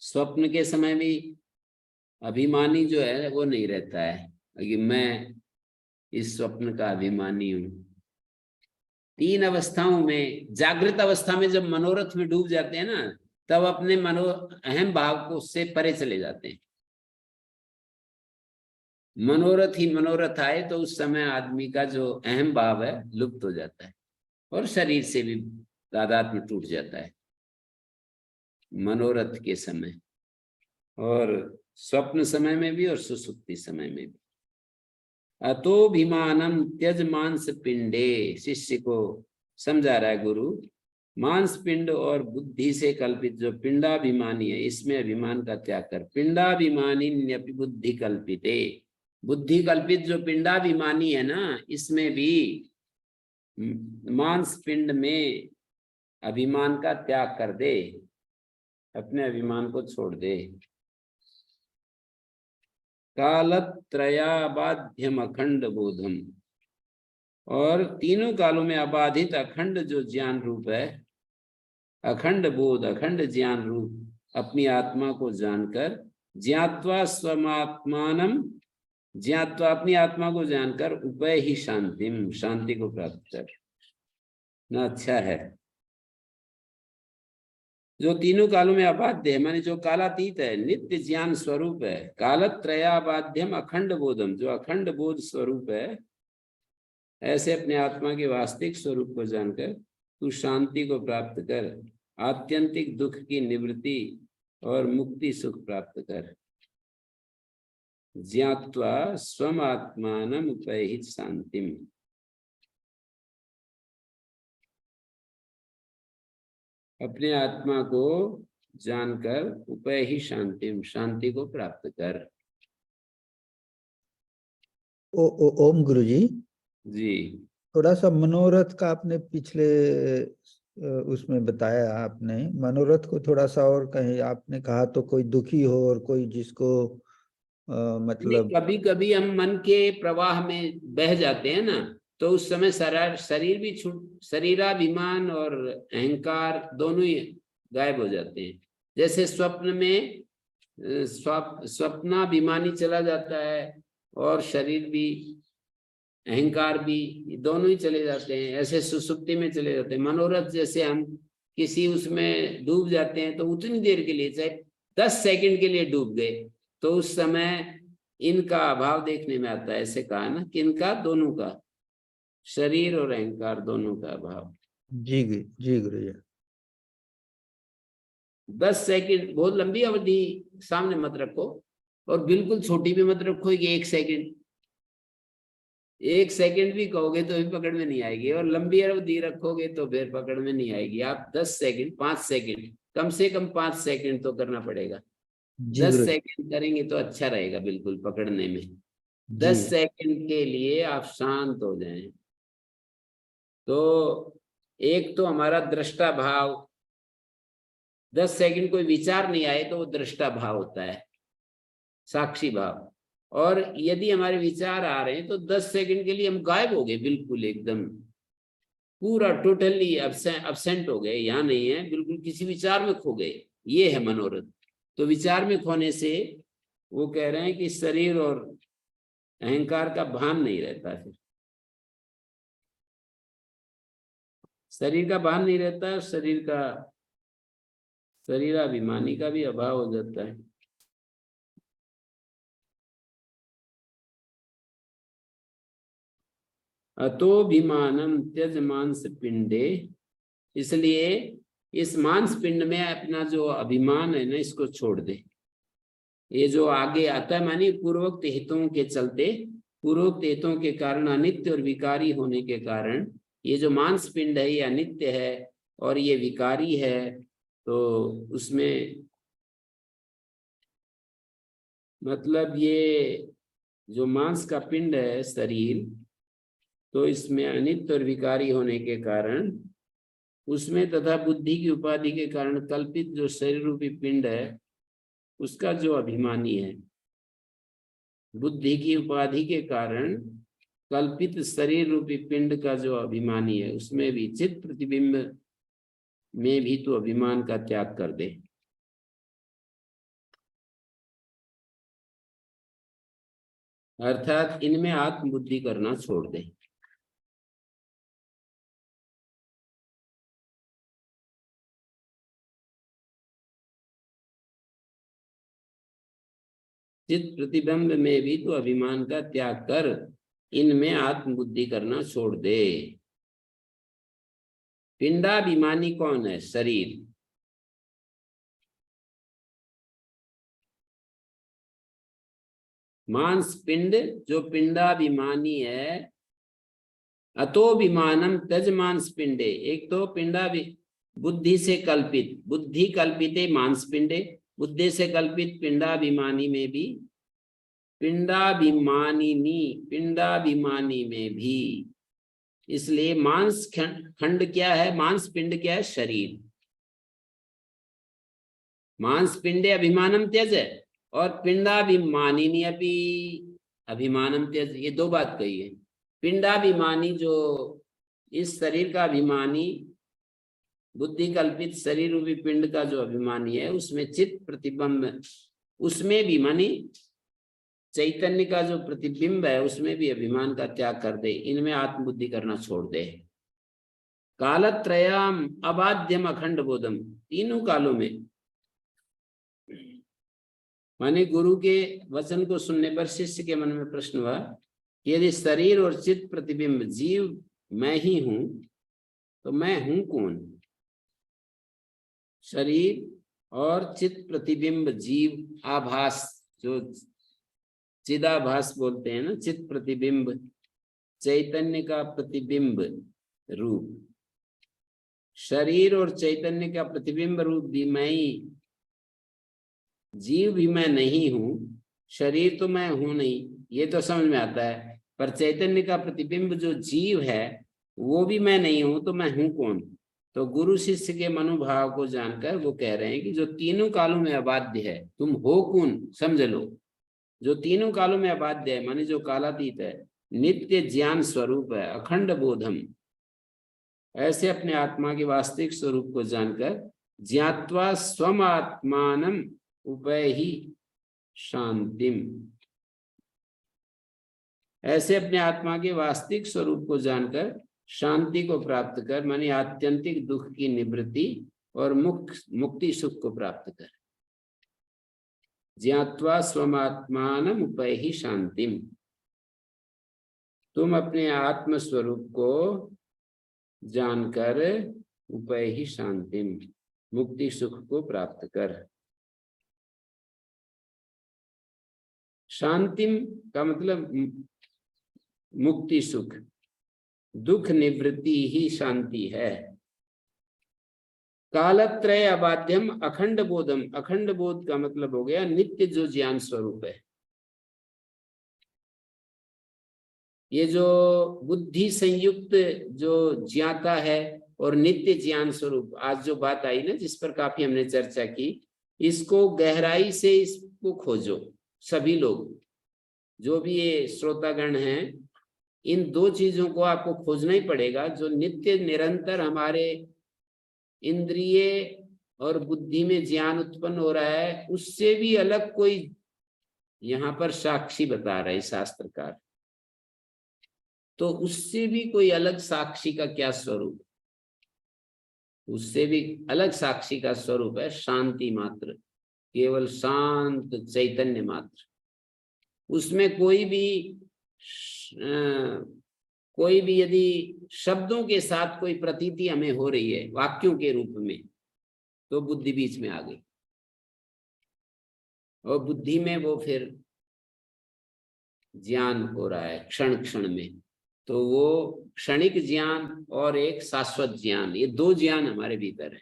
स्वप्न के समय भी अभिमानी जो है वो नहीं रहता है कि मैं इस स्वप्न का अभिमानी हूं। तीन अवस्थाओं में, जागृत अवस्था में जब मनोरथ में डूब जाते हैं ना, तब अपने अहम भाव को उससे परे चले जाते हैं। मनोरथ ही मनोरथ आए तो उस समय आदमी का जो अहम भाव है लुप्त हो जाता है और शरीर से भी तादात्म्य टूट जाता है मनोरथ के समय, और स्वप्न समय में भी और सुसुप्ति समय में भी। अतोभिमानम त्यज मांस पिंडे, शिष्य को समझा रहा है गुरु। मांस पिंड और बुद्धि से कल्पित जो पिंडाभिमानी है, इसमें अभिमान का त्याग कर। पिंडाभिमानी न्यपि बुद्धि कल्पिते, बुद्धि कल्पित जो पिंडाभिमानी है ना, इसमें भी मांस पिंड में अभिमान का त्याग कर दे, अपने अभिमान को छोड़ दे। कालत्रयाबाध्यम अखंड बोधम, और तीनों कालों में अबाधित अखंड जो ज्ञान रूप है, अखंड बोध, अखंड ज्ञान रूप अपनी आत्मा को जानकर, ज्ञात्वा स्वमात्मानम ज्ञात्वा अपनी आत्मा को जानकर उपय ही शांतिम, शांति को प्राप्त कर ना अच्छा है। जो तीनों कालों में अबाध्य है, माने जो कालातीत है, नित्य ज्ञान स्वरूप है, कालत्रयाबाध्यम अखंड बोधम, जो अखंड बोध स्वरूप है, ऐसे अपने आत्मा के वास्तविक स्वरूप को जानकर तू शांति को प्राप्त कर, आत्यंतिक दुख की निवृत्ति और मुक्ति सुख प्राप्त कर। ज्ञात्वा स्वम आत्मानम उपैहित शांतिम, अपने आत्मा को जानकर उपय ही शांतिम, शांति को प्राप्त कर। ओम गुरुजी जी थोड़ा सा मनोरथ का आपने पिछले उसमें बताया, आपने मनोरथ को थोड़ा सा और कहीं आपने कहा तो कोई दुखी हो और कोई जिसको मतलब कभी कभी हम मन के प्रवाह में बह जाते हैं ना, तो उस समय शरीर भी शरीराभिमान और अहंकार दोनों ही गायब हो जाते हैं। जैसे स्वप्न में स्वप्नाभिमानी चला जाता है और शरीर भी, अहंकार भी, दोनों ही चले जाते हैं। ऐसे सुसुप्ति में चले जाते हैं। मनोरथ जैसे हम किसी उसमें डूब जाते हैं तो उतनी देर के लिए, चाहे 10 सेकंड के लिए डूब गए, तो उस समय इनका अभाव देखने में आता है। ऐसे कहा ना कि इनका, दोनों का, शरीर और अहंकार दोनों का अभाव। जी गुरु जी। 10 सेकंड बहुत लंबी अवधि सामने मत रखो, और बिल्कुल छोटी भी मत रखो कि 1 सेकंड। 1 सेकंड भी कहोगे तो भी पकड़ में नहीं आएगी, और लंबी अवधि रखोगे तो फिर पकड़ में नहीं आएगी। आप 10 सेकंड, 5 सेकंड, कम से कम 5 सेकंड तो करना पड़ेगा। 10 सेकंड करेंगे तो अच्छा रहेगा बिल्कुल पकड़ने में। 10 सेकंड के लिए आप शांत हो जाएं। तो एक तो हमारा दृष्टा भाव, 10 सेकंड कोई विचार नहीं आए तो वो दृष्टा भाव होता है, साक्षी भाव। और यदि हमारे विचार आ रहे हैं तो 10 सेकंड के लिए हम गायब हो गए, बिल्कुल एकदम पूरा टोटली अब्सेंट हो गए, यहाँ नहीं है, बिल्कुल किसी विचार में खो गए। ये है मनोरथ। तो विचार में खोने से वो कह रहे हैं कि शरीर और अहंकार का भान नहीं रहता, फिर शरीर का भान नहीं रहता, शरीराभिमानी का भी अभाव हो जाता है। अतोभिमानम त्यज मांस पिंडे, इसलिए इस मांस पिंड में अपना जो अभिमान है ना, इसको छोड़ दे। ये जो आगे आता है, मानी पूर्वोक्त हितों के चलते, पूर्वोक्त हितों के कारण, अनित्य और विकारी होने के कारण ये जो मांस पिंड है ये अनित्य है और ये विकारी है। तो उसमें मतलब ये जो मांस का पिंड है शरीर, तो इसमें अनित्य और विकारी होने के कारण उसमें तथा बुद्धि की उपाधि के कारण कल्पित जो शरीर रूपी पिंड है उसका जो अभिमानी है, बुद्धि की उपाधि के कारण कल्पित शरीर रूपी पिंड का जो अभिमानी है, उसमें भी चित्त प्रतिबिंब में भी तो अभिमान का त्याग कर दे। अर्थात इनमें आत्मबुद्धि करना छोड़ दे। चित्त प्रतिबिंब में भी तो अभिमान का त्याग कर इनमें आत्मबुद्धि करना छोड़ दे। पिंडाभिमानी कौन है? शरीर। मांस पिंड जो पिंडाभिमानी है, अतोभिमानम तज मांस पिंडे, एक तो बुद्धि से कल्पित, बुद्धि कल्पिते मांस पिंडे, बुद्धि से कल्पित पिंडाभिमानी में भी, पिंडाभिमानी में भी। इसलिए मांस खंड क्या है? मांस पिंड क्या है? शरीर। मांस पिंडे अभिमानम त्यज है, और पिंडाभिमानी अपनी अभिमानम त्यज, ये दो बात कही है। पिंडाभिमानी जो इस शरीर का अभिमानी, बुद्धि कल्पित शरीर रूपी पिंड का जो अभिमानी है, उसमें चित्त प्रतिबिंब, उसमें भी मानी चैतन्य का जो प्रतिबिंब है उसमें भी अभिमान का त्याग कर दे, इनमें आत्मबुद्धि करना छोड़ दे। कालत्रयाम अबाध्यम अखंड बोधम, तीनों कालों में, माने गुरु के वचन को सुनने पर शिष्य के मन में प्रश्न हुआ कि यदि शरीर और चित्त प्रतिबिंब जीव मैं ही हूं तो मैं हूं कौन? शरीर और चित्त प्रतिबिंब जीव आभास, जो चिदाभास बोलते हैं ना, चित्त प्रतिबिंब, चैतन्य का प्रतिबिंब रूप, शरीर और चैतन्य का प्रतिबिंब रूप भी मैं ही, जीव भी मैं नहीं हूं, शरीर तो मैं हूं नहीं, ये तो समझ में आता है, पर चैतन्य का प्रतिबिंब जो जीव है वो भी मैं नहीं हूं, तो मैं हूं कौन? तो गुरु शिष्य के मनोभाव को जानकर वो कह रहे हैं कि जो तीनों कालों में अबाध्य है, तुम हो कौन, समझ लो। जो तीनों कालों में अबाध्य है माने जो कालातीत है, नित्य ज्ञान स्वरूप है, अखंड बोधम, ऐसे अपने आत्मा के वास्तविक स्वरूप को जानकर ज्ञात्वा स्वम आत्मानम उपैहि शांतिम, ऐसे अपने आत्मा के वास्तविक स्वरूप को जानकर शांति को प्राप्त कर, माने आत्यंतिक दुख की निवृत्ति और मुक्ति सुख को प्राप्त कर। ज्ञात्वा स्वमात्मानम उपैहि शांतिम, तुम अपने आत्म स्वरूप को जानकर उपैहि शांतिम, मुक्ति सुख को प्राप्त कर। शांतिम का मतलब मुक्ति सुख, दुख निवृत्ति ही शांति है। कालत्रय अबाध्यम अखंड बोधम, अखंड बोध का मतलब हो गया नित्य जो ज्ञान स्वरूप है। ये जो बुद्धि संयुक्त जो ज्ञाता है और नित्य ज्ञान स्वरूप, आज जो बात आई ना जिस पर काफी हमने चर्चा की, इसको गहराई से इसको खोजो। सभी लोग जो भी ये श्रोतागण हैं, इन दो चीजों को आपको खोजना ही पड़ेगा। जो नित्य निरंतर हमारे इंद्रिय और बुद्धि में ज्ञान उत्पन्न हो रहा है, उससे भी अलग कोई यहाँ पर साक्षी बता रहे शास्त्रकार, तो उससे भी कोई अलग साक्षी का क्या स्वरूप? उससे भी अलग साक्षी का स्वरूप है शांति मात्र, केवल शांत चैतन्य मात्र। उसमें कोई भी यदि शब्दों के साथ कोई प्रतीति हमें हो रही है वाक्यों के रूप में, तो बुद्धि बीच में आ गई, और बुद्धि में वो फिर ज्ञान हो रहा है क्षण क्षण में। तो वो क्षणिक ज्ञान और एक शाश्वत ज्ञान, ये दो ज्ञान हमारे भीतर है।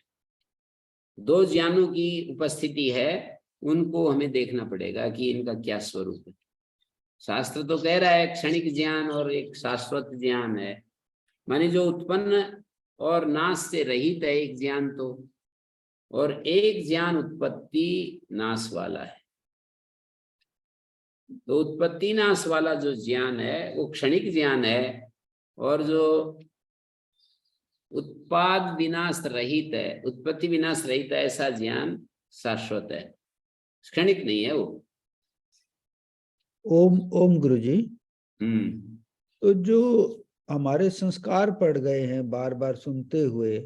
दो ज्ञानों की उपस्थिति है, उनको हमें देखना पड़ेगा कि इनका क्या स्वरूप है। शास्त्र तो कह रहा है क्षणिक ज्ञान और एक शाश्वत ज्ञान है, माने जो उत्पन्न और नाश से रहित है एक ज्ञान तो, और एक ज्ञान उत्पत्ति नाश वाला है। तो उत्पत्ति नाश वाला जो ज्ञान है वो क्षणिक ज्ञान है, और जो उत्पाद विनाश रहित है, उत्पत्ति विनाश रहित है, ऐसा ज्ञान शाश्वत है, क्षणिक नहीं है वो। ओम ओम गुरुजी, तो जो हमारे संस्कार पड़ गए हैं बार बार सुनते हुए,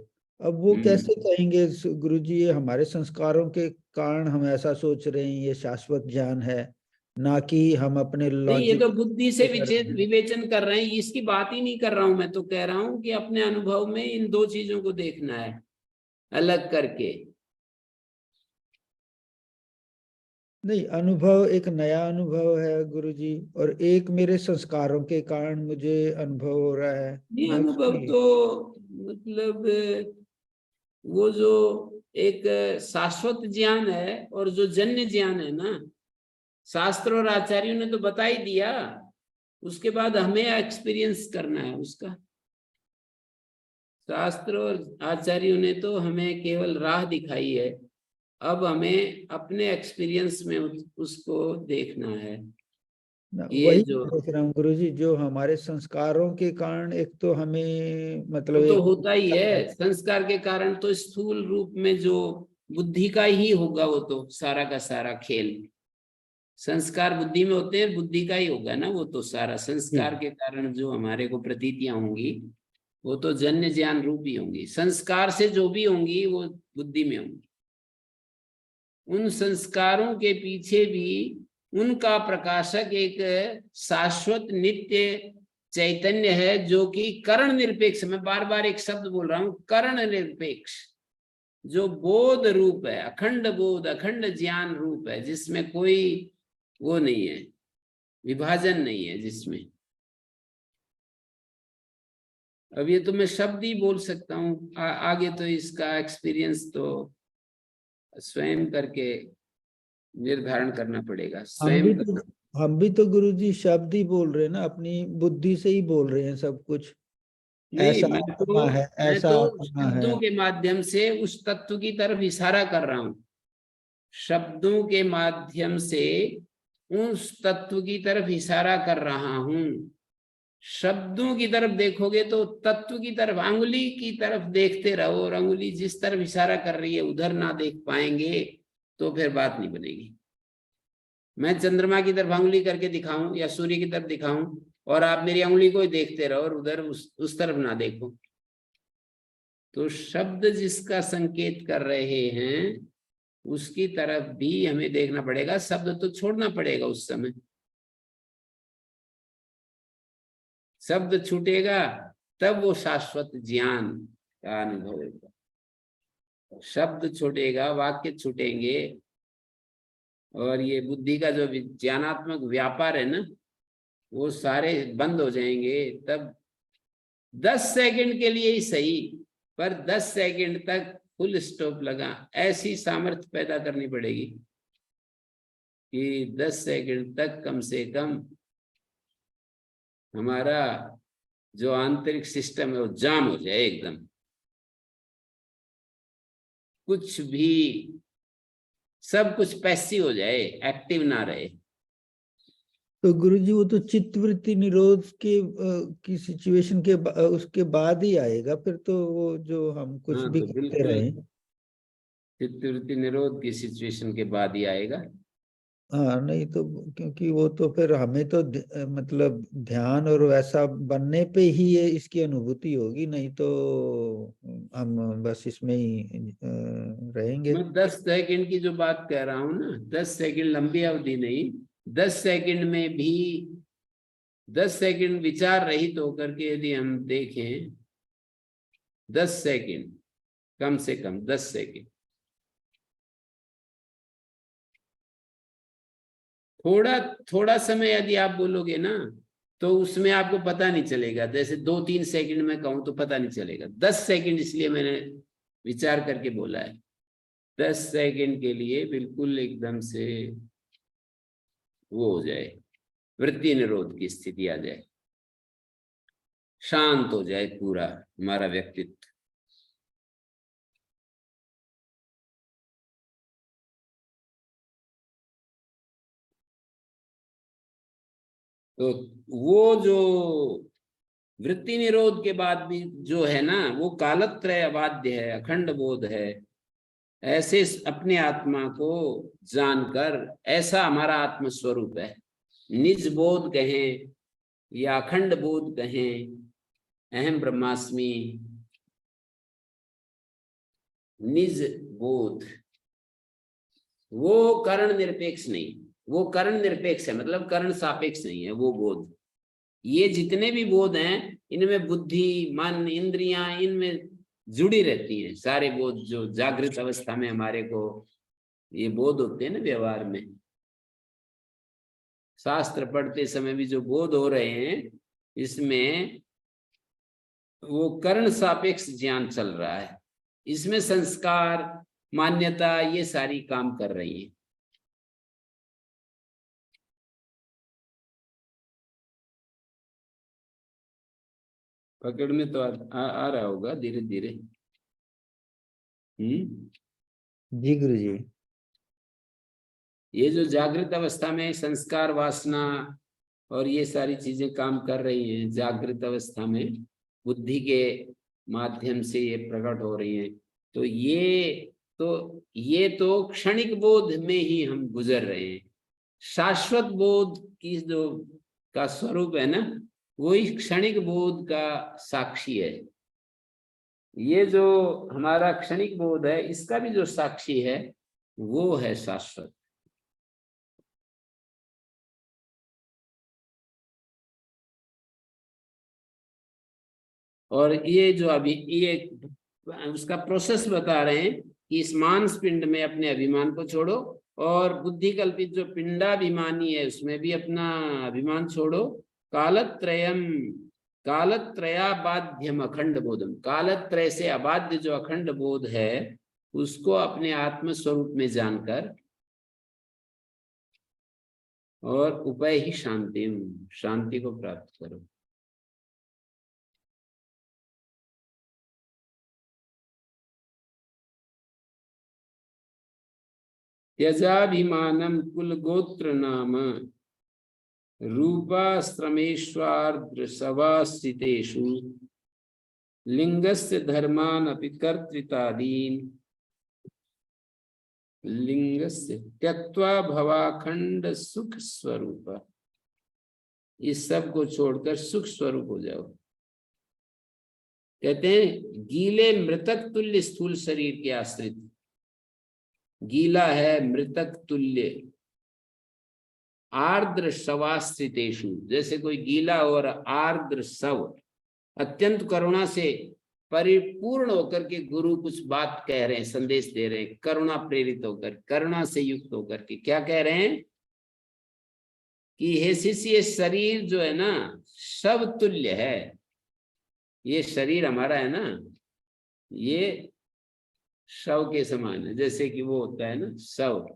अब वो कैसे कहेंगे गुरुजी ये हमारे संस्कारों के कारण हम ऐसा सोच रहे हैं, ये शाश्वत ज्ञान है, ना कि हम अपने नहीं, ये लॉजिक तो बुद्धि से विवेचन कर रहे हैं, इसकी बात ही नहीं कर रहा हूं। मैं तो कह रहा हूं कि अपने अनुभव में इन दो चीजों को देखना है अलग करके। नहीं, अनुभव एक नया अनुभव है गुरुजी, और एक मेरे संस्कारों के कारण मुझे अनुभव हो रहा है। ये अनुभव तो मतलब वो जो एक शाश्वत ज्ञान है और जो जन्य ज्ञान है ना, शास्त्र और आचार्यों ने तो बता ही दिया, उसके बाद हमें एक्सपीरियंस करना है उसका। शास्त्र और आचार्यों ने तो हमें केवल राह दिखाई है, अब हमें अपने एक्सपीरियंस में उसको देखना है। वही देख रहा हूँ गुरुजी, जो हमारे संस्कारों के कारण एक तो हमें मतलब वो तो एक होता ही है, संस्कार के कारण तो स्थूल रूप में जो बुद्धि का ही होगा वो तो सारा का सारा खेल। संस्कार बुद्धि में होते हैं, बुद्धि का ही होगा ना वो तो सारा। संस्कार के कारण जो हमारे को प्रतीतियां होंगी वो तो जन्य ज्ञान रूप ही होंगी। संस्कार से जो भी होंगी वो बुद्धि में होंगी। उन संस्कारों के पीछे भी उनका प्रकाशक एक शाश्वत नित्य चैतन्य है, जो कि करण निरपेक्ष, मैं बार बार एक शब्द बोल रहा हूं, करण निरपेक्ष, जो बोध रूप है, अखंड बोध, अखंड ज्ञान रूप है, जिसमें कोई वो नहीं है, विभाजन नहीं है जिसमें। अब ये तो मैं शब्द ही बोल सकता हूँ, आगे तो इसका एक्सपीरियंस तो स्वयं करके निर्धारण करना पड़ेगा। हम भी तो गुरुजी शब्द ही बोल रहे हैं ना, अपनी बुद्धि से ही बोल रहे हैं सब कुछ। नहीं, ऐसा मैं आत्मा है, ऐसा तो आत्मा है। शब्दों के माध्यम से उस तत्व की तरफ इशारा कर रहा हूं। शब्दों के माध्यम से उस तत्व की तरफ इशारा कर रहा हूं। शब्दों की तरफ देखोगे तो तत्व की तरफ, अंगुली की तरफ देखते रहो, और अंगुली जिस तरफ इशारा कर रही है उधर ना देख पाएंगे तो फिर बात नहीं बनेगी। मैं चंद्रमा की तरफ अंगुली करके दिखाऊं या सूर्य की तरफ दिखाऊं और आप मेरी अंगुली को ही देखते रहो और उधर उस तरफ ना देखो, तो शब्द जिसका संकेत कर रहे हैं उसकी तरफ भी हमें देखना पड़ेगा। शब्द तो छोड़ना पड़ेगा उस समय। शब्द छूटेगा तब वो शाश्वत ज्ञान का अनुभव होगा। शब्द छूटेगा, वाक्य छूटेंगे, और ये बुद्धि का जो ज्ञानात्मक व्यापार है ना, वो सारे बंद हो जाएंगे। तब 10 सेकंड के लिए ही सही, पर 10 सेकंड तक फुल स्टॉप लगा, ऐसी सामर्थ्य पैदा करनी पड़ेगी कि 10 सेकंड तक कम से कम हमारा जो आंतरिक सिस्टम है वो जाम हो जाए एकदम, कुछ भी, सब कुछ पैसिव हो जाए, एक्टिव ना रहे। तो गुरुजी वो तो चित्तवृत्ति निरोध के की सिचुएशन के उसके बाद ही आएगा फिर तो, वो जो हम कुछ हाँ, भी तो करते बिल्कुल रहे। चित्तवृत्ति निरोध की सिचुएशन के बाद ही आएगा। हाँ नहीं तो, क्योंकि वो तो फिर हमें तो मतलब ध्यान और वैसा बनने पे ही ये इसकी अनुभूति होगी, नहीं तो हम बस इसमें ही रहेंगे। मैं 10 सेकंड की जो बात कह रहा हूं ना, 10 सेकंड लंबी अवधि नहीं, 10 सेकंड में भी 10 सेकंड विचार रहित होकर के यदि हम देखें, 10 सेकंड, कम से कम 10 सेकंड, थोड़ा थोड़ा समय यदि आप बोलोगे ना तो उसमें आपको पता नहीं चलेगा। जैसे 2-3 सेकंड में कहूं तो पता नहीं चलेगा, 10 सेकंड इसलिए मैंने विचार करके बोला है। 10 सेकंड के लिए बिल्कुल एकदम से वो हो जाए, वृत्ति निरोध की स्थिति आ जाए, शांत हो जाए पूरा हमारा व्यक्तित्व। तो वो जो वृत्ति निरोध के बाद भी जो है ना, वो कालत्रय अबाध्य है, अखंड बोध है। ऐसे अपने आत्मा को जानकर, ऐसा हमारा आत्म स्वरूप है, निज बोध कहें या अखंड बोध कहें, अहम ब्रह्मास्मि, निज बोध, वो करण निरपेक्ष नहीं, वो करण निरपेक्ष है, मतलब करण सापेक्ष नहीं है वो बोध। ये जितने भी बोध हैं इनमें बुद्धि, मन, इंद्रियां इनमें जुड़ी रहती हैं। सारे बोध जो जागृत अवस्था में हमारे को ये बोध होते हैं ना व्यवहार में, शास्त्र पढ़ते समय भी जो बोध हो रहे हैं, इसमें वो कर्ण सापेक्ष ज्ञान चल रहा है। इसमें संस्कार, मान्यता, ये सारी काम कर रही है। पकड़ में तो आ रहा होगा धीरे धीरे। जी गुरु जी। ये जो जागृत अवस्था में संस्कार, वासना और ये सारी चीजें काम कर रही हैं, जागृत अवस्था में बुद्धि के माध्यम से ये प्रकट हो रही हैं, तो ये तो क्षणिक बोध में ही हम गुजर रहे हैं। शाश्वत बोध की जो का स्वरूप है ना, वही क्षणिक बोध का साक्षी है। ये जो हमारा क्षणिक बोध है, इसका भी जो साक्षी है वो है शाश्वत। और ये जो अभी ये उसका प्रोसेस बता रहे हैं कि इस मांस पिंड में अपने अभिमान को छोड़ो, और बुद्धि कल्पित जो पिंडाभिमानी है उसमें भी अपना अभिमान छोड़ो। कालत्रयम कालत्रयाबाध्यम अखंड बोधम, कालत्रय से अबाध्य जो अखंड बोध है उसको अपने आत्म स्वरूप में जानकर, और उपय ही शांति, शांति को प्राप्त करो। त्यजाभिमानम कुल गोत्र नाम रूपाश्रमेष्वार्द्र सवास्थितेषु लिंगस्य धर्मान अपि कर्तृतादीन लिंगस्य त्यक्त्वा भवाखंड सुख स्वरूप, इस सब को छोड़कर सुख स्वरूप हो जाओ। कहते हैं गीले मृतक तुल्य स्थूल शरीर के आश्रित, गीला है मृतक तुल्य, आर्द्र शवाश्रितेषु, जैसे कोई गीला और आर्द्र शव अत्यंत करुणा से परिपूर्ण होकर के गुरु कुछ बात कह रहे हैं, संदेश दे रहे हैं, करुणा प्रेरित होकर, करुणा से युक्त होकर के क्या कह रहे हैं कि हे शिष्य, ये शरीर जो है ना शव तुल्य है। ये शरीर हमारा है ना, ये शव के समान है, जैसे कि वो होता है ना शव।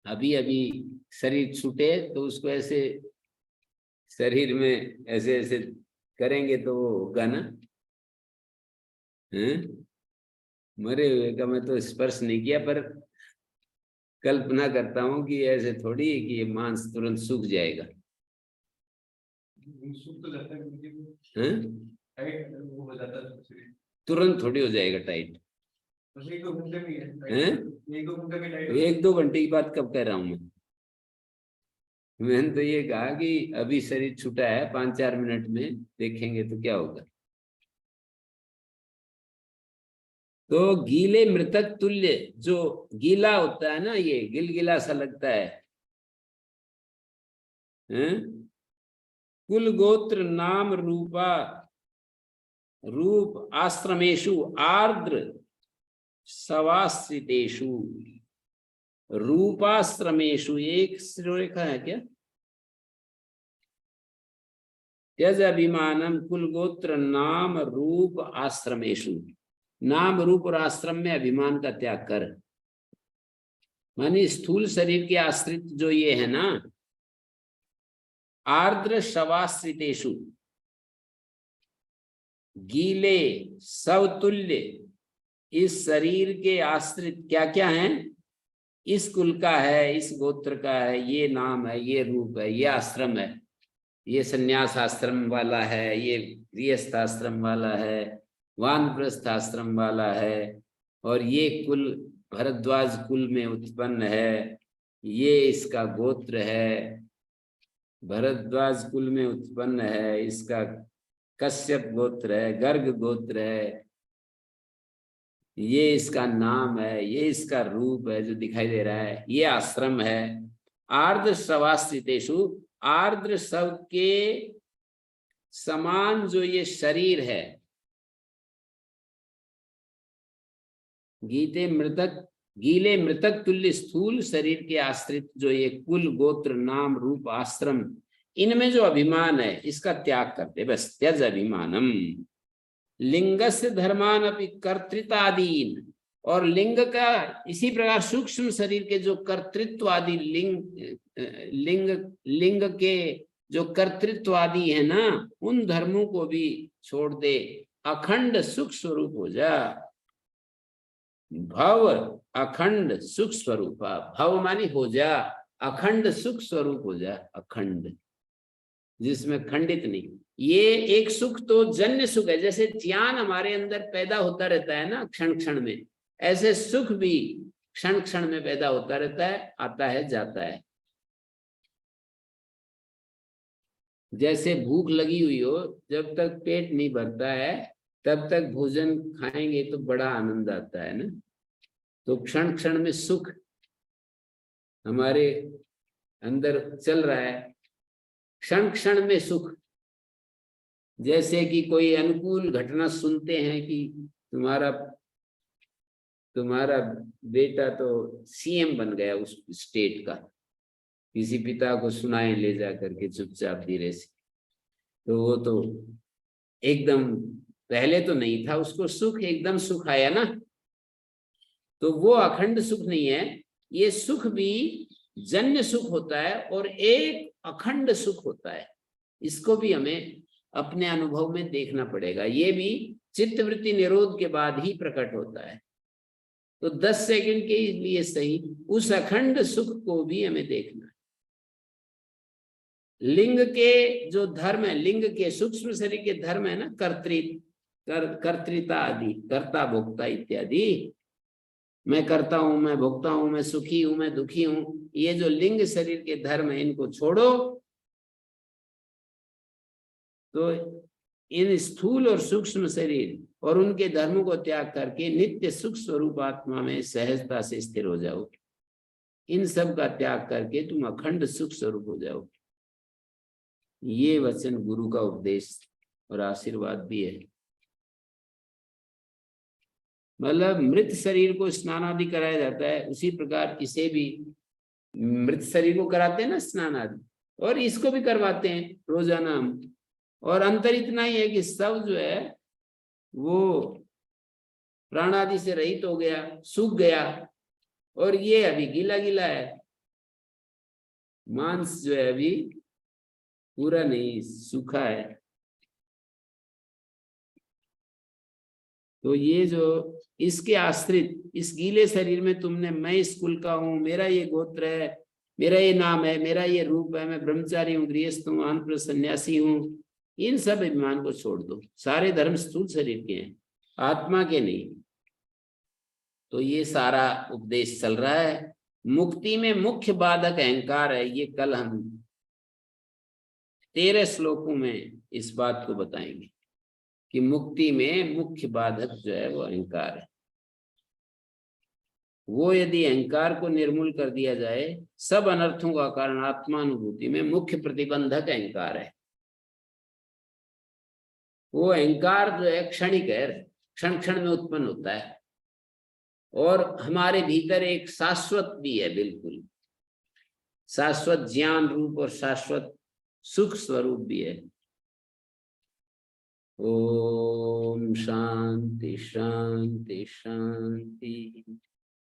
अभी अभी शरीर छूटे तो उसको ऐसे शरीर में ऐसे ऐसे करेंगे तो वो होगा ना, मरे हुए का मैं तो स्पर्श नहीं किया, पर कल्पना करता हूं कि ऐसे थोड़ी है कि ये मांस तुरंत सूख जाएगा। तुरंत थोड़ी हो जाएगा टाइट, 1-2 घंटे भी है, 1-2 घंटे भी टाइट। 1-2 घंटे की बात कब कह रहा हूं मैंने तो ये कहा कि अभी शरीर छूटा है, 5-4 मिनट में देखेंगे तो क्या होगा। तो गीले मृतक तुल्य, जो गीला होता है ना, ये गिलगिला सा लगता है, कुल गोत्र नाम रूपा रूप आश्रमेषु आर्द्र सवाश्रितेषु, रूपाश्रमेषु एक रेखा है क्या, त्यज अभिमानम कुल गोत्र नाम रूप आश्रमेषु, नाम रूप और आश्रम में अभिमान का त्याग कर। मानी स्थूल शरीर के आश्रित जो ये है ना, आर्द्र शवाश्रितेषु, गीले सवतुल्य इस शरीर के आश्रित क्या क्या हैं, इस कुल का है, इस गोत्र का है, ये नाम है, ये रूप है, ये आश्रम है, ये संन्यास आश्रम वाला है, ये गृहस्थ आश्रम वाला है, वानप्रस्थ आश्रम वाला है, और ये कुल भरद्वाज कुल में उत्पन्न है, ये इसका गोत्र है, भरद्वाज कुल में उत्पन्न है, इसका कश्यप गोत्र है, गर्ग गोत्र है, ये इसका नाम है, ये इसका रूप है जो दिखाई दे रहा है, ये आश्रम है। आर्द्र शवाश्रितेषु, आर्द्र शव के समान जो ये शरीर है, गीले मृतक तुल्य स्थूल शरीर के आश्रित जो ये कुल गोत्र नाम रूप आश्रम, इनमें जो अभिमान है इसका त्याग करते, बस त्यज अभिमानम। लिंगस्य धर्मान अपि कर्तृतादीन, और लिंग का इसी प्रकार सूक्ष्म शरीर के जो कर्तृत्वादि लिंग के जो कर्तृत्वादि है ना, उन धर्मों को भी छोड़ दे, अखंड सुख स्वरूप हो जा। भव अखंड सुख स्वरूप, भव मानी हो जा, अखंड सुख स्वरूप हो जा, अखंड जिसमें खंडित नहीं। ये एक सुख तो जन्य सुख है, जैसे ज्ञान हमारे अंदर पैदा होता रहता है ना क्षण क्षण में, ऐसे सुख भी क्षण क्षण में पैदा होता रहता है, आता है, जाता है। जैसे भूख लगी हुई हो, जब तक पेट नहीं भरता है तब तक भोजन खाएंगे तो बड़ा आनंद आता है ना। तो क्षण क्षण में सुख हमारे अंदर चल रहा है, क्षण क्षण में सुख। जैसे कि कोई अनुकूल घटना सुनते हैं कि तुम्हारा बेटा तो सीएम बन गया उस स्टेट का, किसी पिता को सुनाए ले जा करके चुपचाप धीरे से, तो वो तो एकदम, पहले तो नहीं था उसको सुख, एकदम सुख आया ना। तो वो अखंड सुख नहीं है, ये सुख भी जन्य सुख होता है और एक अखंड सुख होता है। इसको भी हमें अपने अनुभव में देखना पड़ेगा। ये भी चित्तवृत्ति निरोध के बाद ही प्रकट होता है। तो 10 सेकंड के लिए सही उस अखंड सुख को भी हमें देखना है। लिंग के जो धर्म है, लिंग के सूक्ष्म शरीर के धर्म है ना, कर्तृता आदि, कर्ता भोक्ता इत्यादि, मैं करता हूं, मैं भोगता हूं, मैं सुखी हूं, मैं दुखी हूं, ये जो लिंग शरीर के धर्म है इनको छोड़ो। तो इन स्थूल और सूक्ष्म शरीर और उनके धर्मों को त्याग करके नित्य सुख स्वरूप आत्मा में सहजता से स्थिर हो जाओगे। इन सब का त्याग करके तुम अखंड सुख स्वरूप हो जाओगे। ये वचन गुरु का उपदेश और आशीर्वाद भी है। मतलब मृत शरीर को स्नान आदि कराया जाता है, उसी प्रकार इसे भी मृत शरीर को कराते हैं ना स्नान आदि, और इसको भी करवाते हैं रोजाना हम। और अंतर इतना ही है कि सब जो है वो प्राण आदि से रहित हो गया, सूख गया, और ये अभी गीला गीला है, मांस जो है अभी पूरा नहीं सूखा है। तो ये जो इसके आश्रित इस गीले शरीर में तुमने मैं इस कुल का हूं, मेरा ये गोत्र है, मेरा ये नाम है, मेरा ये रूप है, मैं ब्रह्मचारी हूँ, गृहस्थ हूँ, वानप्रस्थ सन्यासी हूँ, इन सब अभिमान को छोड़ दो। सारे धर्म स्थूल शरीर के हैं, आत्मा के नहीं। तो ये सारा उपदेश चल रहा है। मुक्ति में मुख्य बाधक अहंकार है, ये कल हम 13 श्लोकों में इस बात को बताएंगे कि मुक्ति में मुख्य बाधक जो है वो अहंकार है। वो यदि अहंकार को निर्मूल कर दिया जाए, सब अनर्थों का कारण आत्मानुभूति में मुख्य प्रतिबंधक अहंकार है। वो अहंकार जो है क्षणिक है, क्षण क्षण में उत्पन्न होता है, और हमारे भीतर एक शाश्वत भी है, बिल्कुल शाश्वत ज्ञान रूप और शाश्वत सुख स्वरूप भी है। ओम शांति शांति शांति।